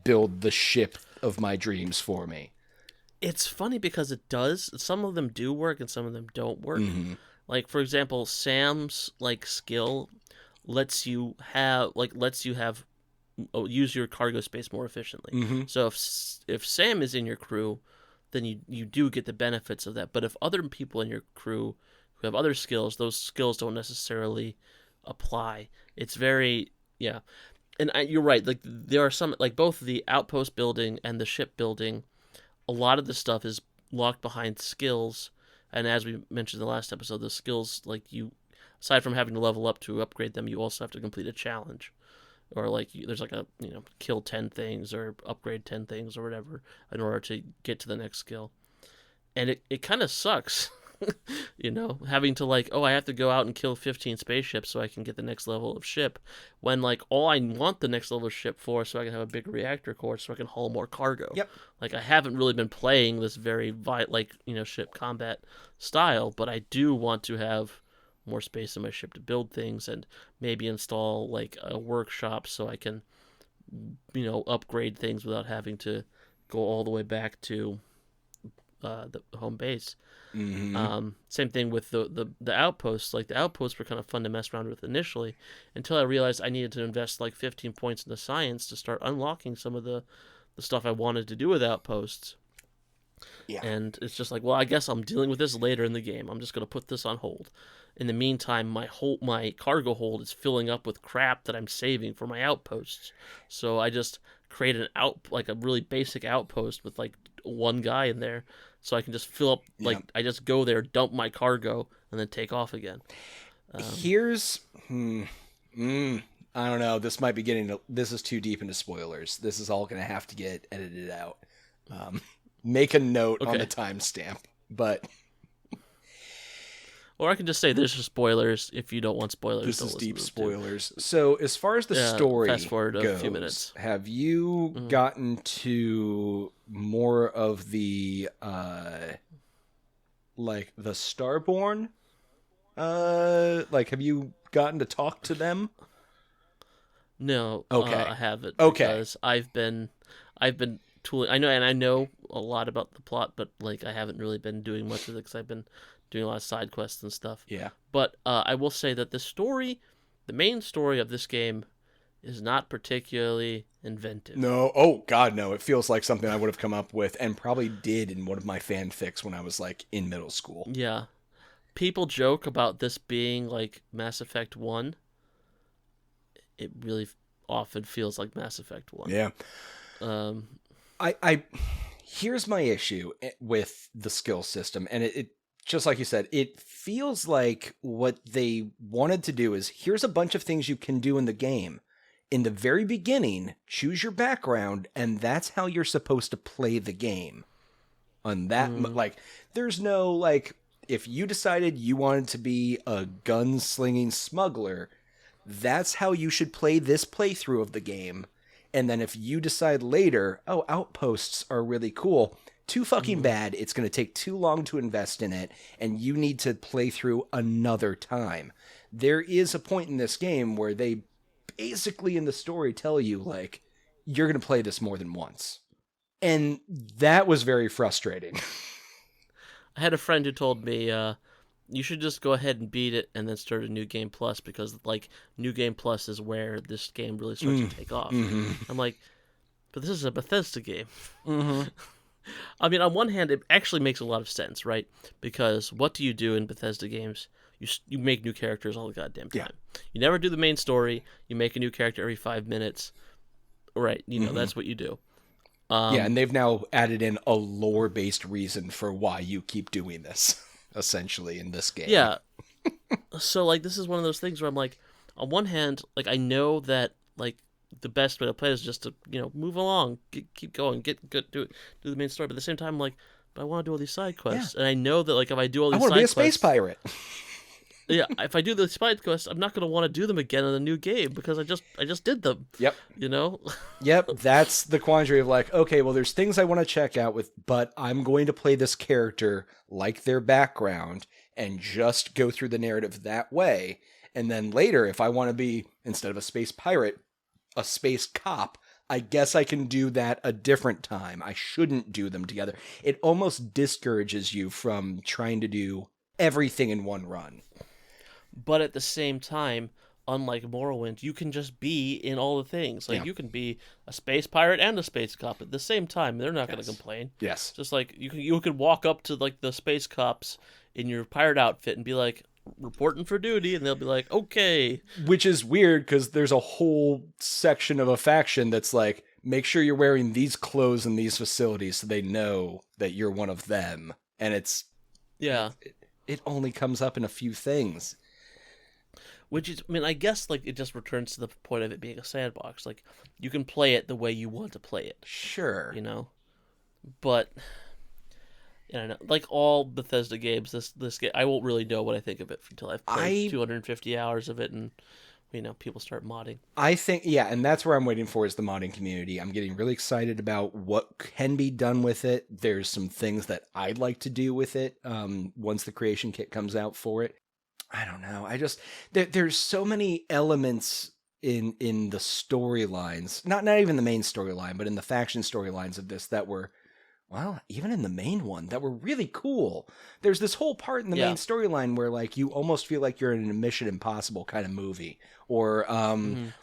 build the ship of my dreams for me. It's funny because it does. Some of them do work and some of them don't work. Like, for example, Sam's like skill lets you use your cargo space more efficiently. So if Sam is in your crew, then you do get the benefits of that. But if other people in your crew who have other skills, those skills don't necessarily apply. It's very and you're right. Like, there are some, like both the outpost building and the ship building, a lot of the stuff is locked behind skills. And as we mentioned in the last episode, the skills, like, you, aside from having to level up to upgrade them, you also have to complete a challenge. Or, like, there's like a, kill 10 things or upgrade 10 things or whatever in order to get to the next skill. And it kind of sucks, having to, like, I have to go out and kill 15 spaceships so I can get the next level of ship. When, like, all I want the next level of ship for so I can have a bigger reactor core so I can haul more cargo. Yep. Like, I haven't really been playing this very, ship combat style, but I do want to have more space in my ship to build things and maybe install, like, a workshop so I can, upgrade things without having to go all the way back to the home base. Same thing with the outposts. Like, the outposts were kind of fun to mess around with initially until I realized I needed to invest like 15 points into science to start unlocking some of the stuff I wanted to do with outposts. Yeah. And it's just like, well, I guess I'm dealing with this later in the game. I'm just going to put this on hold. In the meantime, my cargo hold is filling up with crap that I'm saving for my outposts. So I just create a really basic outpost with like one guy in there, so I can just fill up. Like, I just go there, dump my cargo, and then take off again. Here's, I don't know. This might be this is too deep into spoilers. This is all going to have to get edited out. Make a note on the timestamp, but. Or I can just say there's spoilers if you don't want spoilers. This is deep spoilers. So as far as the story fast forward goes, a few minutes. Have you gotten to more of the like the Starborn? Like, have you gotten to talk to them? No. Okay. I haven't. Okay. Because I've been tooling. I know a lot about the plot, but like I haven't really been doing much of it because I've been doing a lot of side quests and stuff. Yeah. But I will say that the main story of this game is not particularly inventive. No. Oh, God, no. It feels like something I would have come up with and probably did in one of my fanfics when I was, like, in middle school. Yeah. people joke about this being like Mass Effect 1, it really often feels like Mass Effect 1. Yeah. Um, I here's my issue with the skill system, and it just like you said, it feels like what they wanted to do is here's a bunch of things you can do in the game. In the very beginning, choose your background, and that's how you're supposed to play the game. On that, like, there's no, like, if you decided you wanted to be a gunslinging smuggler, that's how you should play this playthrough of the game. And then if you decide later, oh, outposts are really cool, too fucking bad, it's going to take too long to invest in it, and you need to play through another time. There is a point in this game where they basically in the story tell you, like, you're going to play this more than once. And that was very frustrating. I had a friend who told me, you should just go ahead and beat it and then start a New Game Plus, because like New Game Plus is where this game really starts to take off. I'm like, but this is a Bethesda game. I mean, on one hand, it actually makes a lot of sense, right? Because what do you do in Bethesda games? You make new characters all the goddamn time. Yeah. You never do the main story. You make a new character every 5 minutes. Right, you know, that's what you do. Yeah, and they've now added in a lore-based reason for why you keep doing this, essentially, in this game. Yeah. So, like, this is one of those things where I'm like, on one hand, like, I know that, like, the best way to play is just to, you know, move along, keep going, get good, do the main story. But at the same time, I'm like, but I want to do all these side quests. Yeah. And I know that, like, if I do all these side quests... I want to be a space pirate. Yeah, if I do the side quests, I'm not going to want to do them again in a new game because I just did them. Yep. You know? Yep, that's the quandary of like, okay, well, there's things I want to check out with, but I'm going to play this character like their background and just go through the narrative that way. And then later, if I want to be, instead of a space pirate, a space cop, I guess I can do that a different time. I shouldn't do them together. It almost discourages you from trying to do everything in one run. But at the same time, unlike Morrowind, you can just be in all the things. Like, you can be a space pirate and a space cop at the same time. They're not going to complain. Yes. Just like, you could walk up to, like, the space cops in your pirate outfit and be like, reporting for duty, and they'll be like, okay. Which is weird, because there's a whole section of a faction that's like, make sure you're wearing these clothes in these facilities so they know that you're one of them. And it's... Yeah. It only comes up in a few things. Which is, I mean, I guess, like, it just returns to the point of it being a sandbox. Like, you can play it the way you want to play it. Sure. You know? But, I don't know. Like all Bethesda games, this game, I won't really know what I think of it until I've played 250 hours of it and, you know, people start modding. I think, yeah, and that's where I'm waiting for is the modding community. I'm getting really excited about what can be done with it. There's some things that I'd like to do with it once the creation kit comes out for it. I don't know. I just there's so many elements in the storylines, not even the main storyline, but in the faction storylines of this that were, well, even in the main one, that were really cool. There's this whole part in the main storyline where, like, you almost feel like you're in a Mission Impossible kind of movie, or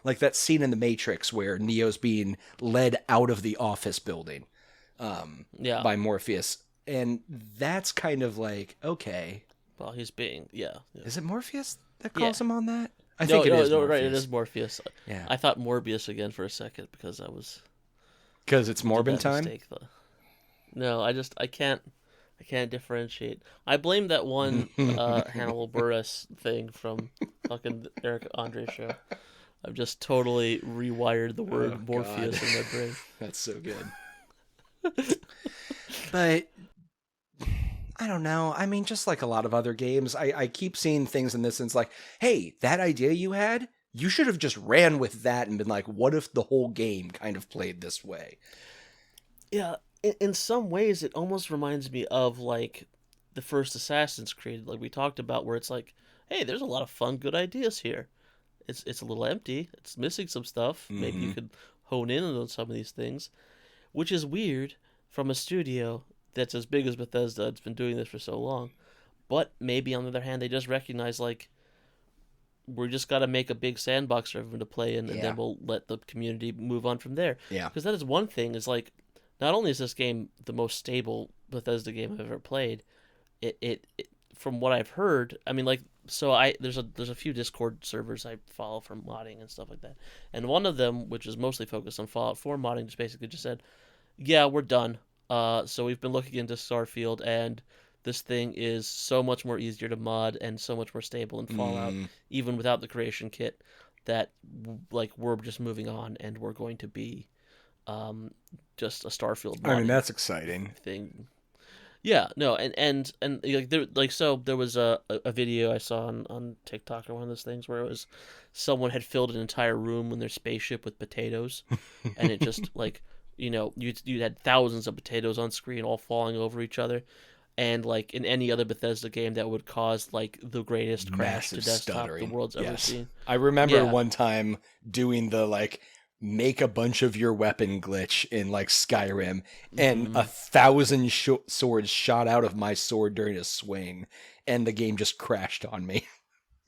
like that scene in The Matrix where Neo's being led out of the office building by Morpheus, and that's kind of like, okay. Well, he's being, yeah. Is it Morpheus that calls him on that? I think it is Morpheus. Right, it is Morpheus. Yeah. I thought Morbius again for a second because I was... Because it's Morbin time? No, I can't differentiate. I blame that one Hannibal Buress thing from fucking Eric Andre show. I've just totally rewired the word Morpheus in my brain. That's so good. But... I don't know. I mean, just like a lot of other games, I keep seeing things in this and it's like, hey, that idea you had, you should have just ran with that and been like, what if the whole game kind of played this way? Yeah, in some ways, it almost reminds me of, like, the first Assassin's Creed, like we talked about, where it's like, hey, there's a lot of fun, good ideas here. It's a little empty. It's missing some stuff. Mm-hmm. Maybe you could hone in on some of these things, which is weird from a studio that's as big as Bethesda. It's been doing this for so long. But maybe, on the other hand, they just recognize, like, we're just got to make a big sandbox for everyone to play in, and then we'll let the community move on from there. Yeah. Because that is one thing, is, like, not only is this game the most stable Bethesda game I've ever played, it from what I've heard, I mean, like, so I there's a few Discord servers I follow for modding and stuff like that, and one of them, which is mostly focused on Fallout 4 modding, just basically just said, yeah, we're done. So we've been looking into Starfield, and this thing is so much more easier to mod and so much more stable than Fallout, even without the creation kit, that like we're just moving on and we're going to be just a Starfield modding I mean, that's exciting. thing. Yeah, no, and like there was a video I saw on TikTok or one of those things where it was someone had filled an entire room in their spaceship with potatoes, and it just like you had thousands of potatoes on screen all falling over each other, and like in any other Bethesda game that would cause like the greatest crash to Massive desktop stuttering. the world's ever seen. I remember Yeah. one time doing the like make a bunch of your weapon glitch in like Skyrim, and 1,000 swords shot out of my sword during a swing, and the game just crashed on me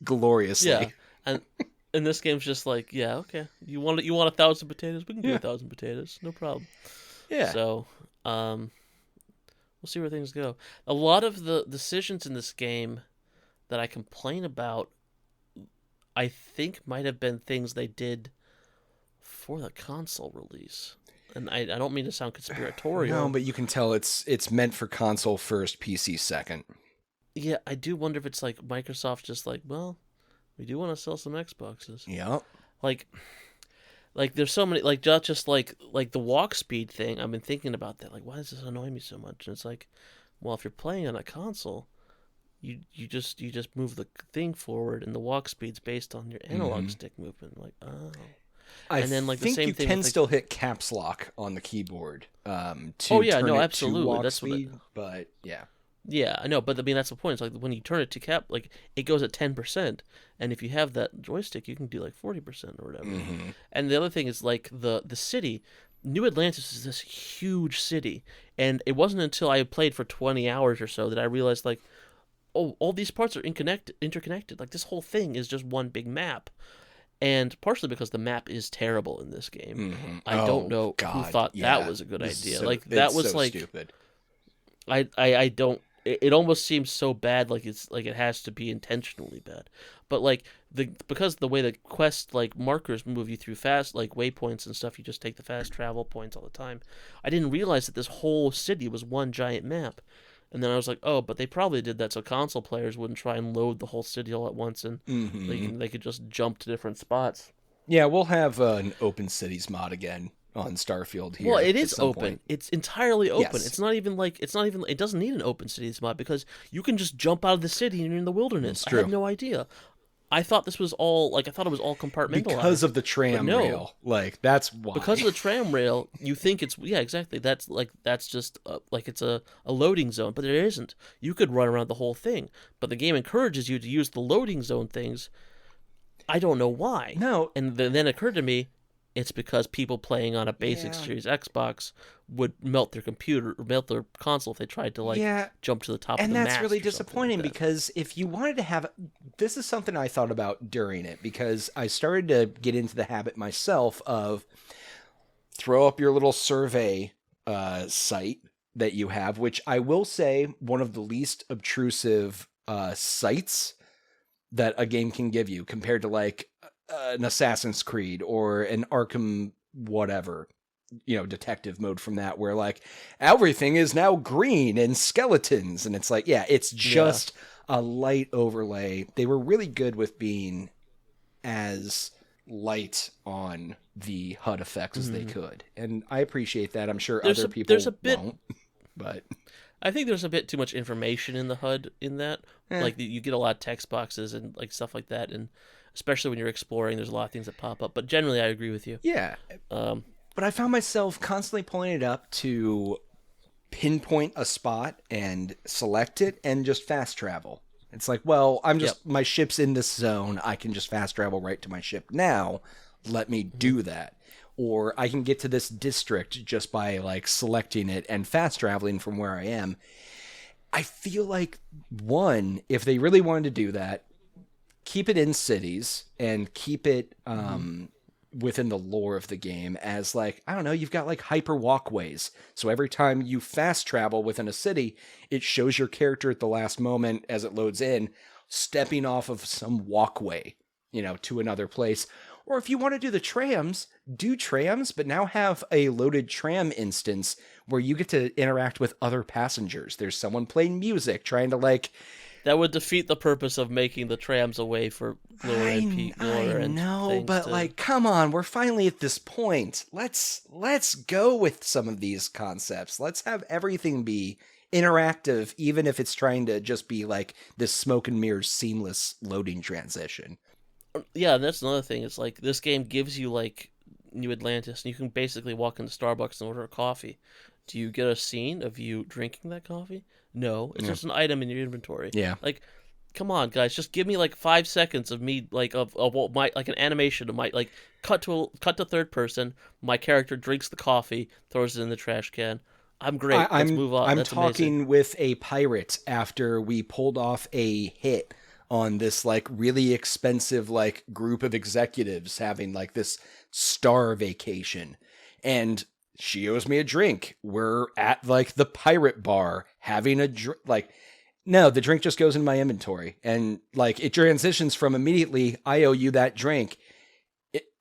gloriously. Yeah, and this game's just like, yeah, okay, you want 1,000 potatoes, we can do 1,000 potatoes, no problem. Yeah. So, we'll see where things go. A lot of the decisions in this game that I complain about, I think might have been things they did for the console release. And I don't mean to sound conspiratorial. No, but you can tell it's meant for console first, PC second. Yeah, I do wonder if it's like Microsoft's just like, well, we do want to sell some Xboxes. Yep. Like there's so many, like just like the walk speed thing. I've been thinking about that. Like, why does this annoy me so much? And it's like, well, if you're playing on a console, you just move the thing forward, and the walk speed's based on your analog stick movement. Like, oh. And then like the think same you thing can with, like, still hit caps lock on the keyboard. To Oh, yeah, turn no, it to absolutely. walk That's what speed, but yeah. Yeah, I know, but I mean that's the point. It's like when you turn it to cap, like it goes at 10%, and if you have that joystick, you can do like 40% or whatever. And the other thing is like the city, New Atlantis is this huge city, and it wasn't until I played for 20 hours or so that I realized like, oh, all these parts are interconnected. Like this whole thing is just one big map. And partially because the map is terrible in this game. I don't know who thought that was a good idea. Like that was so like stupid. I don't. It almost seems so bad, like it's like it has to be intentionally bad. But like because the way the quest like markers move you through fast like waypoints and stuff, you just take the fast travel points all the time. I didn't realize that this whole city was one giant map. And then I was like, oh, but they probably did that so console players wouldn't try and load the whole city all at once, and they could just jump to different spots. Yeah, we'll have an open cities mod again on Starfield here. Well, it at is some open. point. It's entirely open. Yes. It's not even. It doesn't need an open cities mod because you can just jump out of the city and you're in the wilderness. It's true. I had no idea. I thought this was all like I thought it was all compartmentalized Because of the tram no. rail. Like that's why. Because of the tram rail, you think it's exactly. That's just like it's a loading zone, but it isn't. You could run around the whole thing, but the game encourages you to use the loading zone things. I don't know why. No. And then it occurred to me, it's because people playing on a basic series Xbox would melt their computer or melt their console if they tried to jump to the top of the and mast. that's really or something disappointing like that. because if you wanted to have this is something I thought about during it, because I started to get into the habit myself of throw up your little survey site that you have, which I will say one of the least obtrusive sites that a game can give you compared to like an Assassin's Creed or an Arkham whatever, detective mode from that, where like everything is now green and skeletons, and it's like, it's just a light overlay. They were really good with being as light on the HUD effects as they could, and I appreciate that. I'm sure other people won't, but I think there's a bit too much information in the HUD in that. Like you get a lot of text boxes and like stuff like that, and especially when you're exploring, there's a lot of things that pop up. But generally, I agree with you. Yeah. But I found myself constantly pulling it up to pinpoint a spot and select it and just fast travel. It's like, well, my ship's in this zone. I can just fast travel right to my ship now. Let me do that. Or I can get to this district just by like selecting it and fast traveling from where I am. I feel like, one, if they really wanted to do that, keep it in cities and keep it within the lore of the game as like, I don't know, you've got like hyper walkways. So every time you fast travel within a city, it shows your character at the last moment as it loads in, stepping off of some walkway, to another place. Or if you want to do the trams, do trams, but now have a loaded tram instance where you get to interact with other passengers. There's someone playing music, trying to like... That would defeat the purpose of making the trams a way for lower MP. I know, but like, come on, we're finally at this point. Let's go with some of these concepts. Let's have everything be interactive, even if it's trying to just be like this smoke and mirrors seamless loading transition. Yeah, and that's another thing. It's like this game gives you like New Atlantis, and you can basically walk into Starbucks and order a coffee. Do you get a scene of you drinking that coffee? No, it's just an item in your inventory. Yeah, like, come on, guys, just give me like 5 seconds of me like of my like an animation of my like cut to third person. My character drinks the coffee, throws it in the trash can. I'm great. Let's move on. I'm That's talking amazing. with a pirate after we pulled off a hit on this like really expensive like group of executives having like this star vacation, and she owes me a drink. We're at like the pirate bar having a drink. Like, no, the drink just goes in my inventory, and like it transitions from immediately I owe you that drink.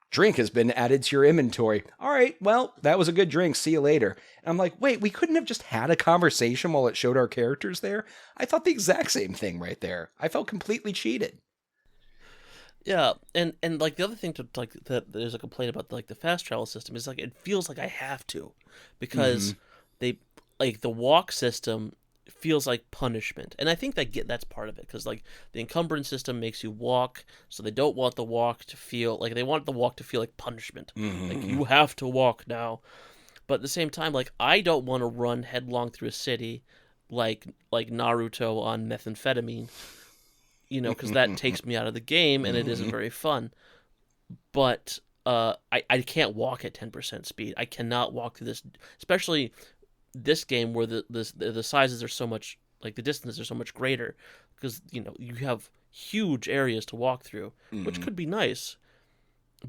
Drink has been added to your inventory. All right, well, that was a good drink. See you later. And I'm like, wait, we couldn't have just had a conversation while it showed our characters there? I thought the exact same thing right there. I felt completely cheated. Yeah, and like the other thing to like that there's a complaint about like the fast travel system is like it feels like I have to, because they like the walk system feels like punishment, and I think that's part of it, because like the encumbrance system makes you walk, so they don't want the walk to feel like like punishment. Like you have to walk now, but at the same time, like I don't want to run headlong through a city like Naruto on methamphetamine. Because that takes me out of the game, and it isn't very fun. But I can't walk at 10% speed. I cannot walk through this, especially this game where the sizes are so much, like the distances are so much greater, because you have huge areas to walk through, which could be nice,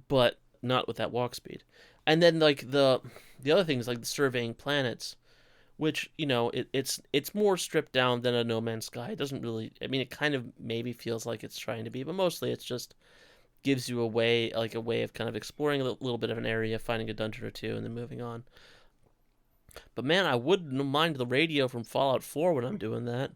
but not with that walk speed. And then like the other things like the surveying planets, which it's more stripped down than a No Man's Sky. It doesn't really. I mean, it kind of maybe feels like it's trying to be, but mostly it's just gives you a way of kind of exploring a little bit of an area, finding a dungeon or two, and then moving on. But man, I wouldn't mind the radio from Fallout 4 when I'm doing that.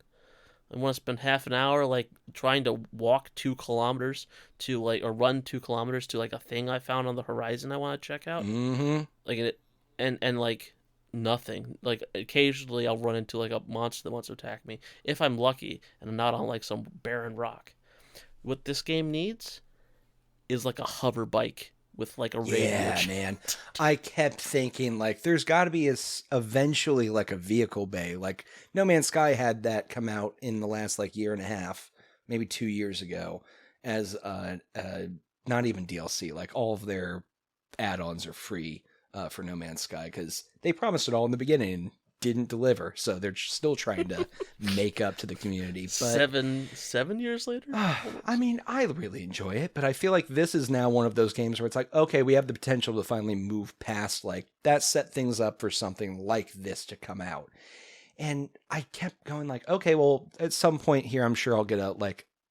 I want to spend half an hour like trying to walk 2 kilometers to like, or run 2 kilometers to like a thing I found on the horizon I want to check out. Like it, and like. Nothing. Like occasionally I'll run into like a monster that wants to attack me if I'm lucky and I'm not on like some barren rock. What this game needs is like a hover bike with like a radio. Yeah, man. I kept thinking like there's got to be eventually like a vehicle bay. Like No Man's Sky had that come out in the last like year and a half, maybe 2 years ago, as not even DLC. Like all of their add-ons are free for No Man's Sky, because they promised it all in the beginning and didn't deliver, so they're still trying to make up to the community. But 7 years later, I mean, I really enjoy it, but I feel like this is now one of those games where it's like, okay, we have the potential to finally move past like that, set things up for something like this to come out. And I kept going like, okay, well, at some point here, I'm sure I'll get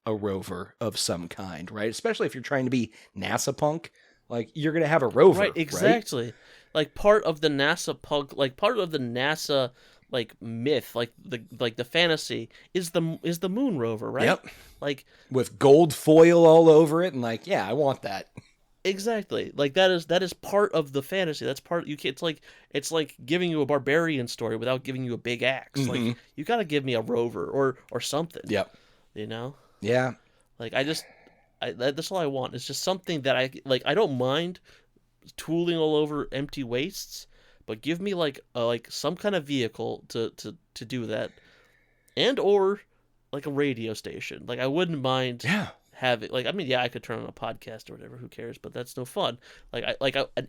a rover of some kind, right? Especially if you're trying to be NASA punk. Like, you're going to have a rover, right? Exactly. Right? Like, part of the NASA punk, like, part of the NASA, like, myth, like the fantasy is the moon rover, right? Yep. Like, with gold foil all over it, and like, yeah, I want that. Exactly. Like, that is part of the fantasy. That's part, it's like giving you a barbarian story without giving you a big axe. Like, you got to give me a rover or something. Yep. Yeah. Like, that's all I want. It's just something that I don't mind tooling all over empty wastes, but give me like some kind of vehicle to do that, and or like a radio station. Like, I wouldn't mind having, like, I mean, yeah, I could turn on a podcast or whatever, who cares, but that's no fun. An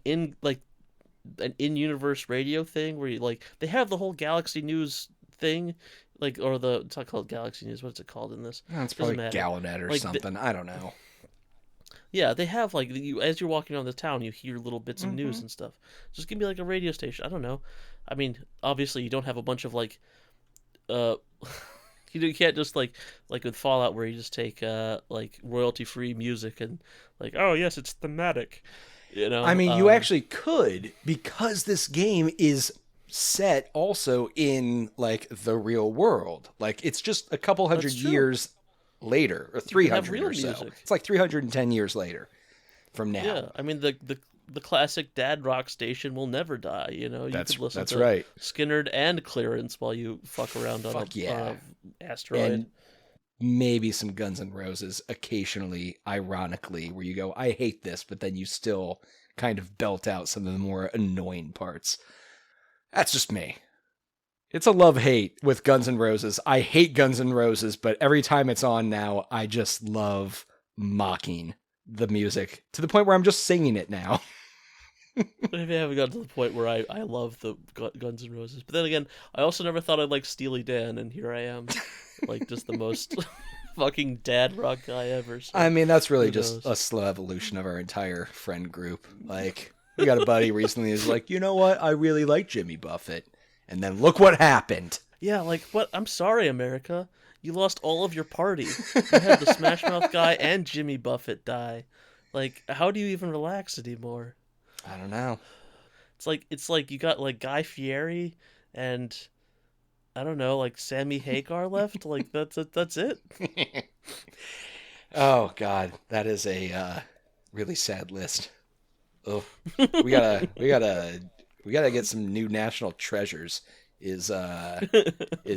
in-universe radio thing where you, like, they have the whole Galaxy News thing, like, or it's not called Galaxy News, what's it called in this? It's probably Galanet or like something. I don't know. Yeah, they have like you as you're walking around the town, you hear little bits of news Mhm. and stuff. Just give me like a radio station. I don't know. I mean, obviously you don't have a bunch of like uh you can't just like with Fallout where you just take like royalty free music and like, oh yes, it's thematic. You I know? mean, you actually could, because this game is set also in like the real world. Like it's just a couple hundred That's true. years later, or You can have 300 real or so. music. It's like 310 years later from now. Yeah, I mean the classic dad rock station will never die. You know, you could listen That's to right. Skinnerd and Clearance while you fuck around on Fuck a, yeah. on a asteroid. And maybe some Guns N' Roses occasionally, ironically, where you go, I hate this, but then you still kind of belt out some of the more annoying parts. That's just me. It's a love-hate with Guns N' Roses. I hate Guns N' Roses, but every time it's on now, I just love mocking the music to the point where I'm just singing it now. Maybe I haven't gotten to the point where I love the Guns N' Roses. But then again, I also never thought I'd like Steely Dan, and here I am. Like, just the most fucking dad rock guy ever. So I mean, that's really who just knows? a slow evolution of our entire friend group. Like, we got a buddy recently who's like, you know what? I really like Jimmy Buffett. And then look what happened. Yeah, like, what? I'm sorry, America. You lost all of your party. You had the Smash Mouth guy and Jimmy Buffett die. Like, how do you even relax anymore? I don't know. It's like you got like Guy Fieri and I don't know, like Sammy Hagar left. Like that's it. Oh God, that is a really sad list. Oh, we gotta get some new national treasures. Is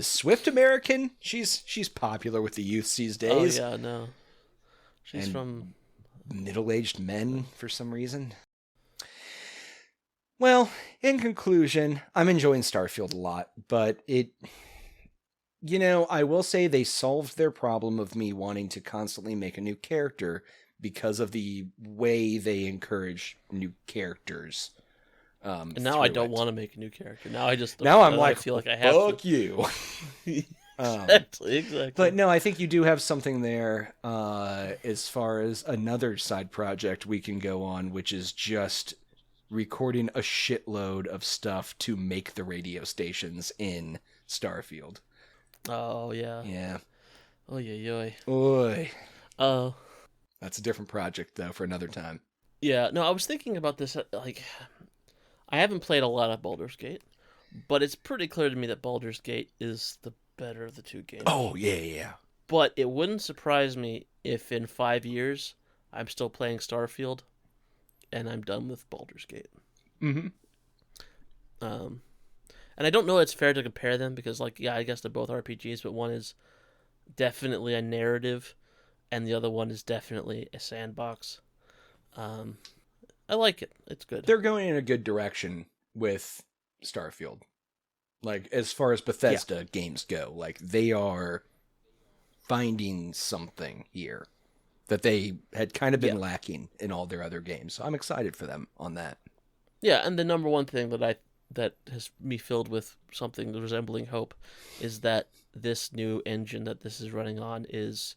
Swift American? She's popular with the youth these Oh days. yeah, no. She's And from middle-aged men for some reason. Well, in conclusion, I'm enjoying Starfield a lot, but I will say they solved their problem of me wanting to constantly make a new character because of the way they encourage new characters. and now I through don't it. want to make a new character. Now I just Now I'm I like, feel like I have fuck to. you. Exactly. But no, I think you do have something there as far as another side project we can go on, which is just recording a shitload of stuff to make the radio stations in Starfield. Oh yeah. Yeah. Oh yeah. Oy. Oh That's a different project, though, for another time. yeah. No, I was thinking about this. Like, I haven't played a lot of Baldur's Gate, but it's pretty clear to me that Baldur's Gate is the better of the two games. Oh, yeah. But it wouldn't surprise me if in 5 years I'm still playing Starfield, and I'm done with Baldur's Gate. Mm-hmm. And I don't know it's fair to compare them because, like, yeah, I guess they're both RPGs, but one is definitely a narrative, and the other one is definitely a sandbox. I like it. It's good. They're going in a good direction with Starfield. Like, as far as Bethesda games go, like, they are finding something here that they had kind of been lacking in all their other games. So I'm excited for them on that. Yeah, and the number one thing that has me filled with something resembling hope is that this new engine that this is running on is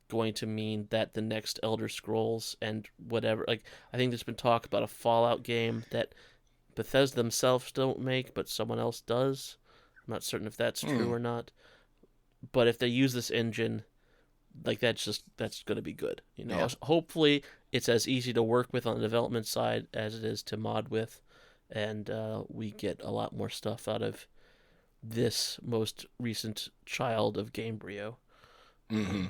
going to mean that the next Elder Scrolls and whatever, like, I think there's been talk about a Fallout game that Bethesda themselves don't make, but someone else does. I'm not certain if that's true or not. But if they use this engine, like, that's going to be good. You know, hopefully it's as easy to work with on the development side as it is to mod with, and we get a lot more stuff out of this most recent child of Gamebryo. Mm-hmm.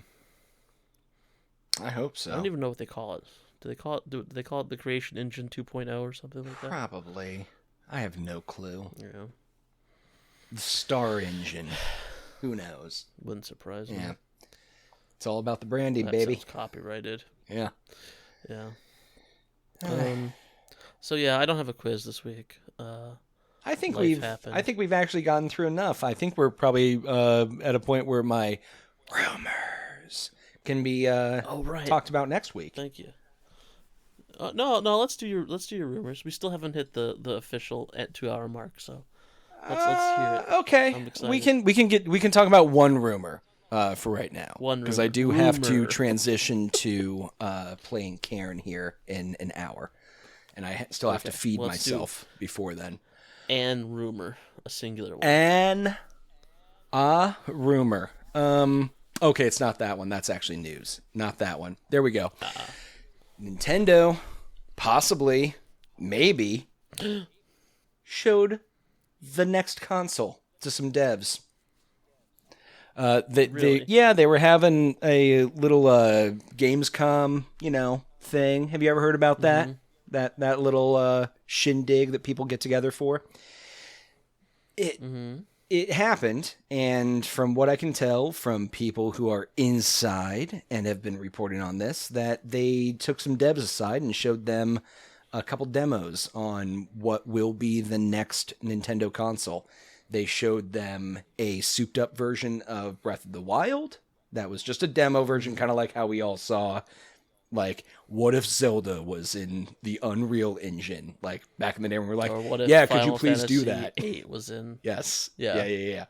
I hope so. I don't even know what they call it. Do they call it the Creation Engine 2.0 or something like that? Probably. I have no clue. Yeah, The Star Engine. Who knows? wouldn't surprise me. Yeah. It's all about the branding, That baby. sounds copyrighted. Yeah. Yeah. So yeah, I don't have a quiz this week. I think Life happened. we've actually gotten through enough. I think we're probably at a point where my rumors can be Oh right. talked about next week. Thank you. No, let's do your rumors. We still haven't hit the official 2 hour mark, so let's hear it. Okay. I'm excited. We can talk about one rumor. for right now. One Because I do have to Rumour. transition to playing Karen here in an hour. And I still have to feed let's do- myself before then. And Rumour, a singular one. And Rumour. Okay, it's not that one. That's actually news. Not that one. There we go. Nintendo, possibly, maybe, showed the next console to some devs. Really? They were having a little Gamescom, thing. Have you ever heard about that? That little shindig that people get together for. It happened, and from what I can tell from people who are inside and have been reporting on this, that they took some devs aside and showed them a couple demos on what will be the next Nintendo console. They showed them a souped-up version of Breath of the Wild. That was just a demo version, kind of like how we all saw, like, what if Zelda was in the Unreal Engine, like, back in the day when we were like, Or what if yeah, Final could you please Fantasy do that? 8 was in? Yes. Yeah. Yeah.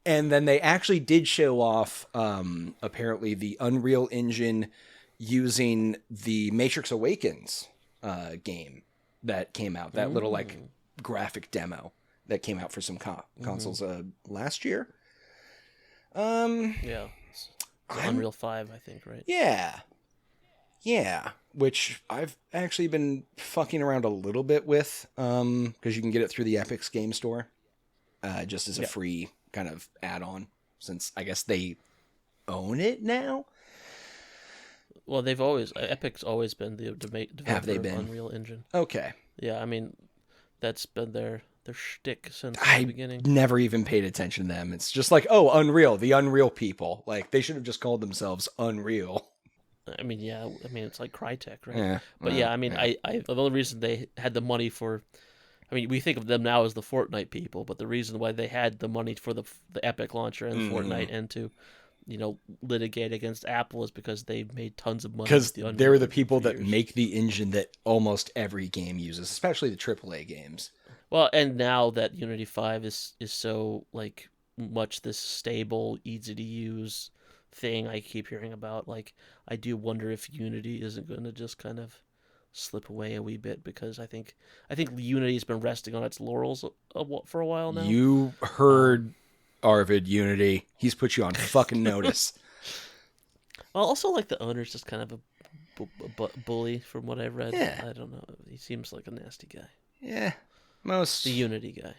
And then they actually did show off, apparently, the Unreal Engine using the Matrix Awakens game that came out. That little, like, graphic demo that came out for some consoles last year. Yeah. It's Unreal 5, I think, right? Yeah, which I've actually been fucking around a little bit with, because you can get it through the Epic's Game Store, just as a free kind of add-on, since I guess they own it now. Well, Epic's always been the developer Have they of been? Unreal Engine. Okay. Yeah, I mean, that's been their shtick since I the beginning. never even paid attention to them. It's just like, oh, Unreal, the Unreal people. Like, they should have just called themselves Unreal. I mean, yeah, it's like Crytek, right? Yeah. But yeah, I mean, I the only reason they had the money for, I mean, we think of them now as the Fortnite people, but the reason why they had the money for the Epic launcher and Fortnite and to, litigate against Apple is because they made tons of money. Because with the they're Unreal the Engine people for that years. make the engine that almost every game uses, especially the AAA games. Well, and now that Unity 5 is so like much this stable, easy to use thing I keep hearing about, like I do wonder if Unity isn't going to just kind of slip away a wee bit, because I think Unity's been resting on its laurels for a while now. You heard Arvid, Unity. He's put you on fucking notice. Well, also like the owner's just kind of a bully from what I've read. Yeah. I don't know. He seems like a nasty guy. Yeah, The Unity guy.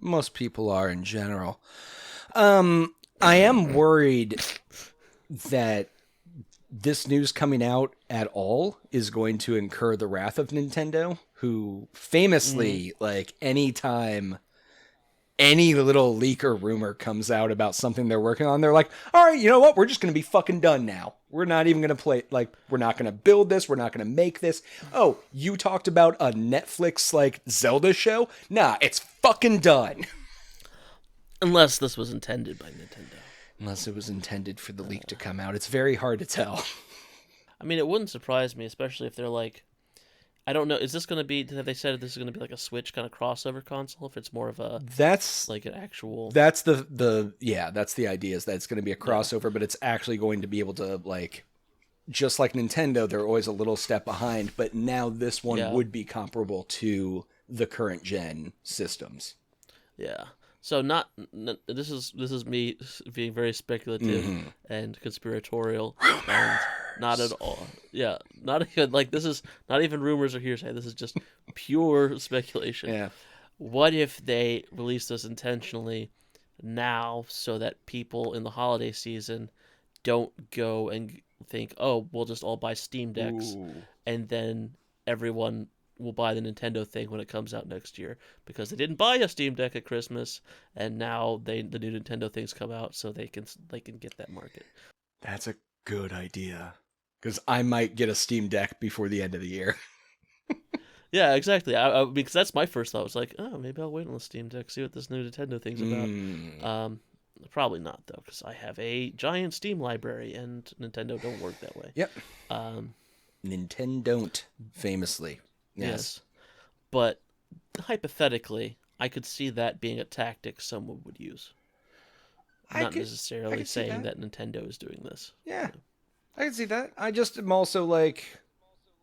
most people are in general. I am worried that this news coming out at all is going to incur the wrath of Nintendo, who famously, like, anytime any little leak or rumor comes out about something they're working on, they're like, all right, you know what? We're just going to be fucking done now. We're not even going to play, like, we're not going to build this. We're not going to make this. Oh, you talked about a Netflix, like, Zelda show? Nah, it's fucking done. Unless this was intended by Nintendo. Unless it was intended for the leak to come out. It's very hard to tell. I mean, it wouldn't surprise me, especially if they're like, I don't know, is this going to be, have they said this is going to be like a Switch kind of crossover console? If it's more of a, That's like an actual... that's that's the idea, is that it's going to be a crossover, but it's actually going to be able to, like, just like Nintendo, they're always a little step behind, but now this one would be comparable to the current gen systems. Yeah. So this is me being very speculative and conspiratorial. And not at all. Yeah, not even like this is not even rumors or hearsay. This is just pure speculation. Yeah. What if they release this intentionally now so that people in the holiday season don't go and think, oh, we'll just all buy Steam Decks, and then everyone will buy the Nintendo thing when it comes out next year because they didn't buy a Steam Deck at Christmas, and now the new Nintendo things come out, so they can get that market. That's a good idea, because I might get a Steam Deck before the end of the year. Yeah, exactly. Because that's my first thought. Was like, oh, maybe I'll wait on the Steam Deck, see what this new Nintendo thing's about. Probably not though, because I have a giant Steam library, and Nintendo don't work that way. Yep. Nintendo don't, famously. Yes. But hypothetically, I could see that being a tactic someone would use. not necessarily saying that Nintendo is doing this. Yeah, I can see that. I just am also like,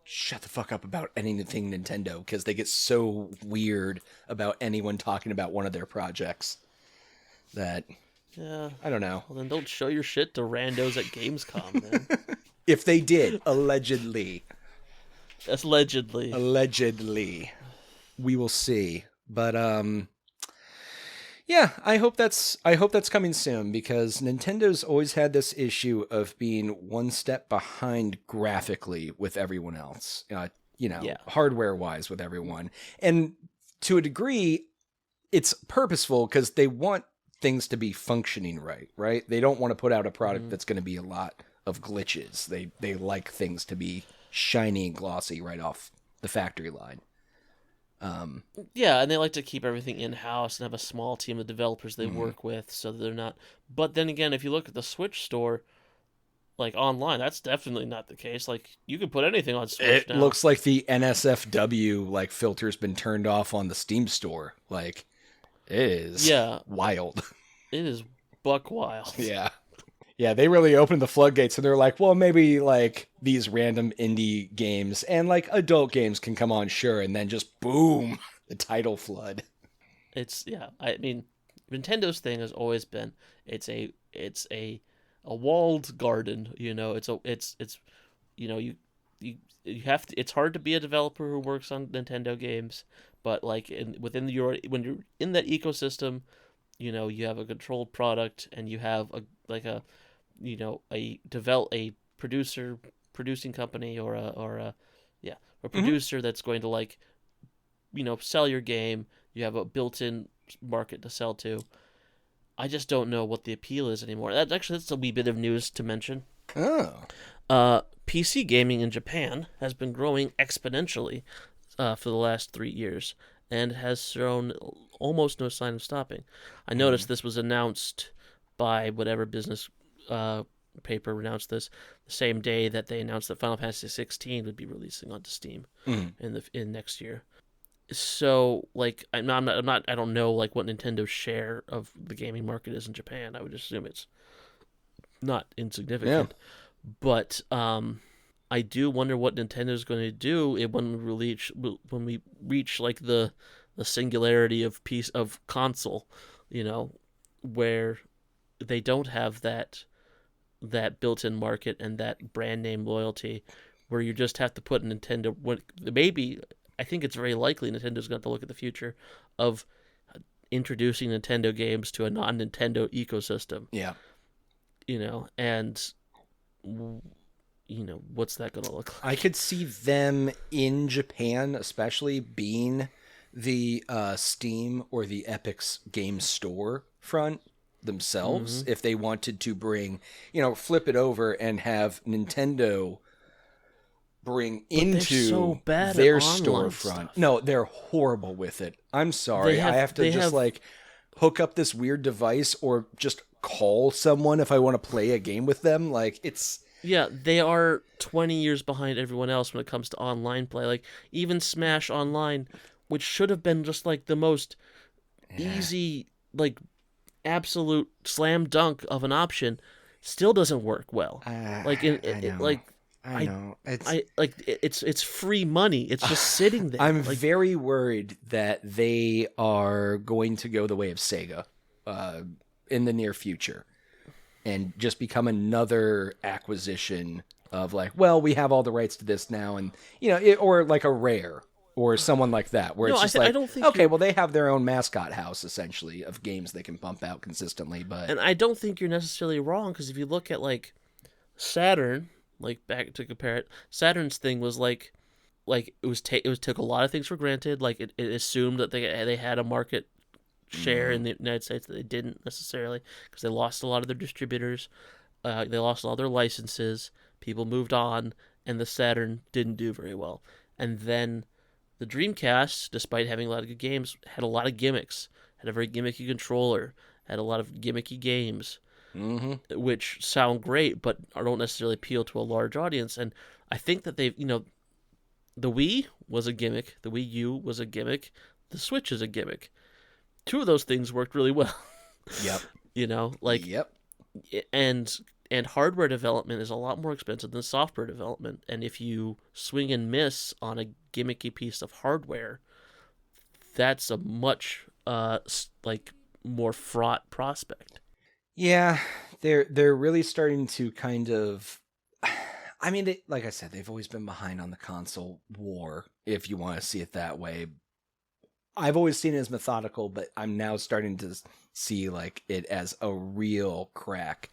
shut the fuck up about anything Nintendo, because they get so weird about anyone talking about one of their projects that, Yeah. I don't know. Well, then don't show your shit to randos at Gamescom, man. If they did, allegedly. That's allegedly. Allegedly. We will see. But, yeah, I hope that's coming soon, because Nintendo's always had this issue of being one step behind graphically with everyone else. Hardware-wise with everyone. And to a degree, it's purposeful because they want things to be functioning right? They don't want to put out a product that's going to be a lot of glitches. They like things to be shiny and glossy right off the factory line. Yeah, and they like to keep everything in-house and have a small team of developers they work with, so that they're not... But then again, if you look at the Switch store, like, online, that's definitely not the case. Like, you can put anything on Switch now. It looks like the NSFW, like, filter's been turned off on the Steam store. Like, it is wild. It is buck wild. Yeah. Yeah, they really opened the floodgates, and they're like, well, maybe, like, these random indie games and, like, adult games can come on, sure, and then just boom, the title flood. I mean, Nintendo's thing has always been, it's a walled garden, you know, you have to, it's hard to be a developer who works on Nintendo games, but, like, when you're in that ecosystem, you know, you have a controlled product, and you have a producing company or a producer that's going to, like, you know, sell your game. You have a built-in market to sell to. I just don't know what the appeal is anymore. That's a wee bit of news to mention. Oh. PC gaming in Japan has been growing exponentially for the last 3 years, and has shown almost no sign of stopping. I noticed this was announced by whatever business paper announced this the same day that they announced that Final Fantasy 16 would be releasing onto Steam in next year. So, like, I don't know, like, what Nintendo's share of the gaming market is in Japan. I would assume it's not insignificant. Yeah. But I do wonder what Nintendo's going to do when we reach like the singularity of console, you know, where they don't have that built-in market and that brand name loyalty, where you just have to put Nintendo. Maybe, I think it's very likely Nintendo's going to look at the future of introducing Nintendo games to a non-Nintendo ecosystem. Yeah, you know, and you know, what's that going to look like? I could see them in Japan, especially being the Steam or the Epic's game store front themselves, if they wanted to bring, you know, flip it over and have Nintendo bring into their storefront. No, they're horrible with it. I'm sorry. I have to like hook up this weird device or just call someone if I want to play a game with them. Like, it's... Yeah, they are 20 years behind everyone else when it comes to online play. Like, even Smash Online, which should have been just like the most easy, like, absolute slam dunk of an option, still doesn't work well. It's free money. It's just sitting there. I'm very worried that they are going to go the way of Sega in the near future, and just become another acquisition of, like, well, we have all the rights to this now, and, you know, or like a Rare or someone like that, where it's just I don't think okay, well, they have their own mascot house, essentially, of games they can pump out consistently. But... And I don't think you're necessarily wrong, because if you look at, like, Saturn, like, back to compare it, Saturn's thing was like it took a lot of things for granted. Like, it assumed that they had a market share in the United States that they didn't necessarily, because they lost a lot of their distributors, they lost all their licenses, people moved on, and the Saturn didn't do very well. And then the Dreamcast, despite having a lot of good games, had a lot of gimmicks, had a very gimmicky controller, had a lot of gimmicky games, which sound great but don't necessarily appeal to a large audience. And I think that they've, you know, the Wii was a gimmick, the Wii U was a gimmick, the Switch is a gimmick. Two of those things worked really well. Yep. You know, like Yep. and hardware development is a lot more expensive than software development. And if you swing and miss on a gimmicky piece of hardware, that's a much like more fraught prospect. Yeah, they're really starting to kind of. I mean, like I said, they've always been behind on the console war, if you want to see it that way. I've always seen it as methodical, but I'm now starting to see like it as a real crack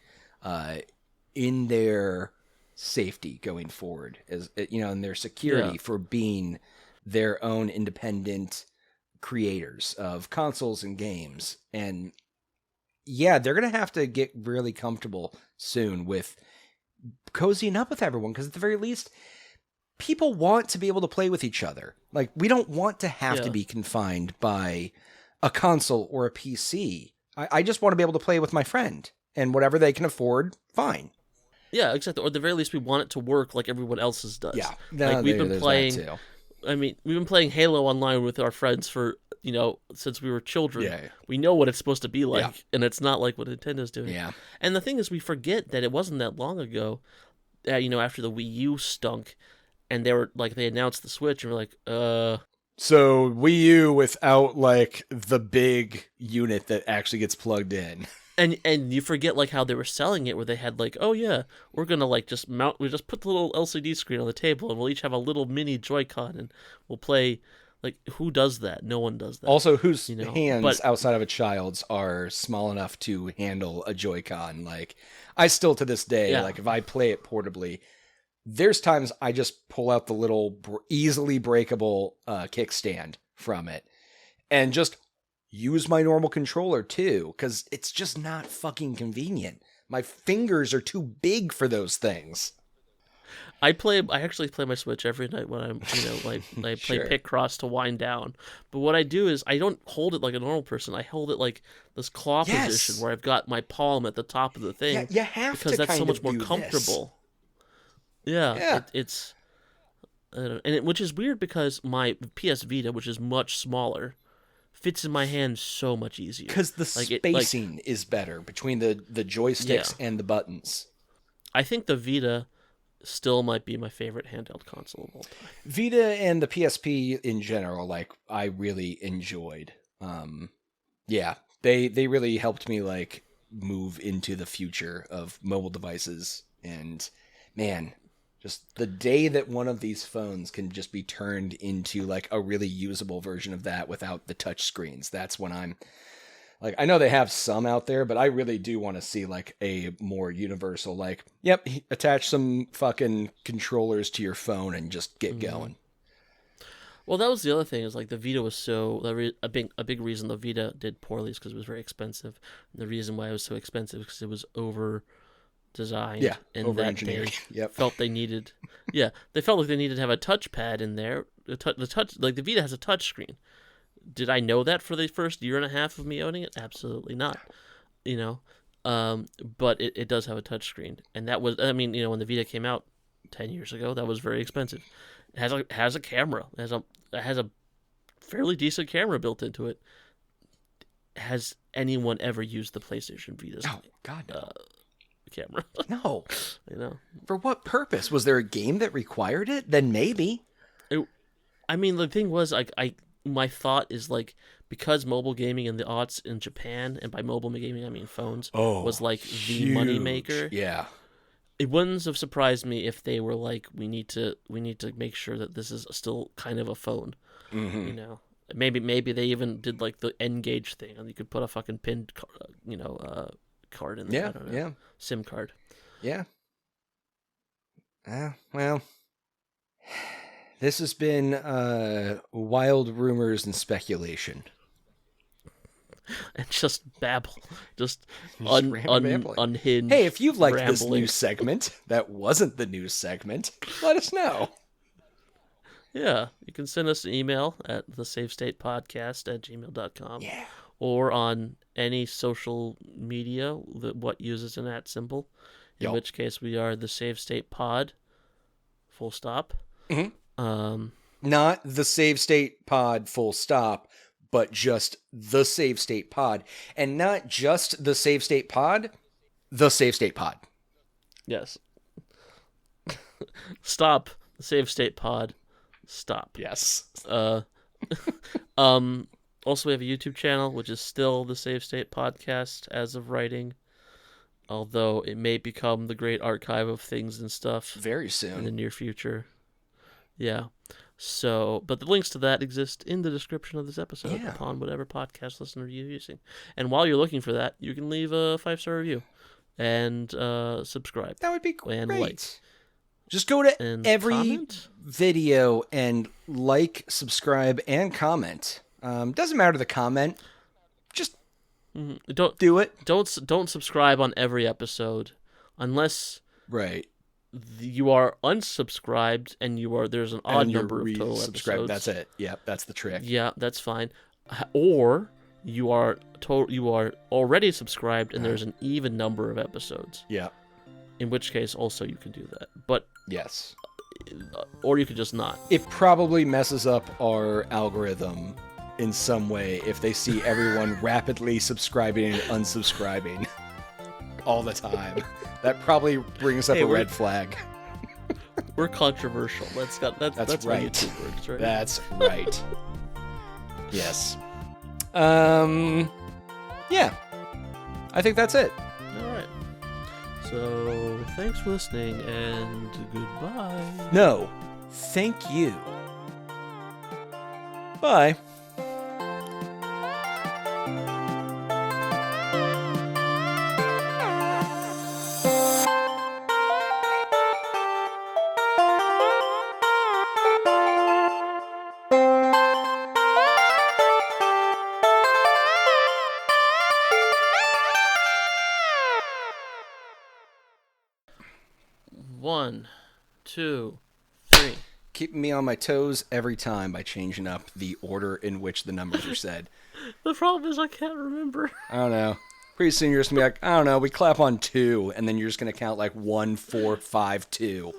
in their safety going forward, as in their security for being their own independent creators of consoles and games. And yeah, they're gonna have to get really comfortable soon with cozying up with everyone, because at the very least, people want to be able to play with each other. Like, we don't want to have to be confined by a console or a PC. I just want to be able to play with my friend, and whatever they can afford, fine. Yeah, exactly. Or at the very least, we want it to work like everyone else's does. Yeah, like we've been playing. That too. I mean, we've been playing Halo online with our friends for since we were children. Yeah. We know what it's supposed to be like, and it's not like what Nintendo's doing. Yeah. And the thing is, we forget that it wasn't that long ago, after the Wii U stunk, and they announced the Switch, and we're like, So Wii U without like the big unit that actually gets plugged in. And you forget like how they were selling it, where they had like, oh yeah, we're gonna like just we just put the little LCD screen on the table, and we'll each have a little mini Joy-Con, and we'll play. Like, who does that? No one does that. Also, whose hands outside of a child's are small enough to handle a Joy-Con? Like, I still to this day, like if I play it portably, there's times I just pull out the little easily breakable kickstand from it and just use my normal controller too, because it's just not fucking convenient. My fingers are too big for those things. I actually play my Switch every night when I'm, like I play Picross to wind down. But what I do is I don't hold it like a normal person. I hold it like this claw position where I've got my palm at the top of the thing. Yeah, you have because to that's kind so much of more do comfortable. This. Yeah. It's which is weird because my PS Vita, which is much smaller, fits in my hand so much easier. Because the spacing is better between the joysticks and the buttons. I think the Vita still might be my favorite handheld console of all time. Vita and the PSP in general, like, I really enjoyed. They really helped me like move into the future of mobile devices. And man, just the day that one of these phones can just be turned into like a really usable version of that without the touch screens, that's when I'm like, I know they have some out there, but I really do want to see like a more universal, like, yep, attach some fucking controllers to your phone and just get going. Well, that was the other thing, is like the Vita was a big reason the Vita did poorly is because it was very expensive. And the reason why it was so expensive is because it was over designed. Yeah, and over-engineered. Felt they needed. They felt like they needed to have a touchpad in there. The touch, like the Vita has a touch screen. Did I know that for the first year and a half of me owning it? Absolutely not. But it does have a touchscreen, and that was, I mean, when the Vita came out 10 years ago, that was very expensive. It has a camera. It has a fairly decent camera built into it. Has anyone ever used the PlayStation Vita's camera? No. For what purpose? Was there a game that required it? Then maybe. The thing was, my thought is like, because mobile gaming in the aughts in Japan, and by mobile gaming I mean phones, was like the money maker. Yeah. It wouldn't have surprised me if they were like, we need to make sure that this is still kind of a phone. Mm-hmm. Maybe they even did like the N-Gage thing, and you could put a fucking pinned card in there. Yeah, I don't know. SIM card. Yeah. Well, this has been wild rumors and speculation. And just babble. Just unhinged. Hey, if you liked rambling. This news segment that wasn't the news segment, let us know. Yeah, you can send us an email at thesafestatepodcast@gmail.com. Yeah. Or on any social media what uses an @ symbol. In which case we are the Save State Pod. Full stop. Mm-hmm. Not the Save State Pod full stop, but just the Save State Pod. And not just the Save State Pod, the Save State Pod. Yes. Stop. The Save State Pod. Stop. Yes. Also, we have a YouTube channel, which is still the Save State Podcast as of writing. Although it may become the great archive of things and stuff Very in the soon. near future. Yeah. So, but the links to that exist in the description of this episode upon whatever podcast listener you're using. And while you're looking for that, you can leave a 5-star review and subscribe. That would be great. And like. Just go to And every comment? video and like, subscribe, and comment. Doesn't matter the comment. Just Don't do it. don't subscribe on every episode unless Right. you are unsubscribed and there's an odd number of total episodes. That's it. Yep, that's the trick. Yeah, that's fine. Or you are already subscribed and there's an even number of episodes. Yeah. In which case, also you can do that. But Yes. or you could just not. It probably messes up our algorithm in some way if they see everyone rapidly subscribing and unsubscribing all the time. That probably brings up a red flag. We're controversial. That's right. how YouTube works, right? That's right. Yes. Yeah. I think that's it. All right. So thanks for listening and goodbye. No. Thank you. Bye. One, 2, 3. Keeping me on my toes every time by changing up the order in which the numbers are said. The problem is I can't remember. I don't know. Pretty soon you're just gonna be like, I don't know, we clap on 2, and then you're just gonna count like 1, 4, 5, 2.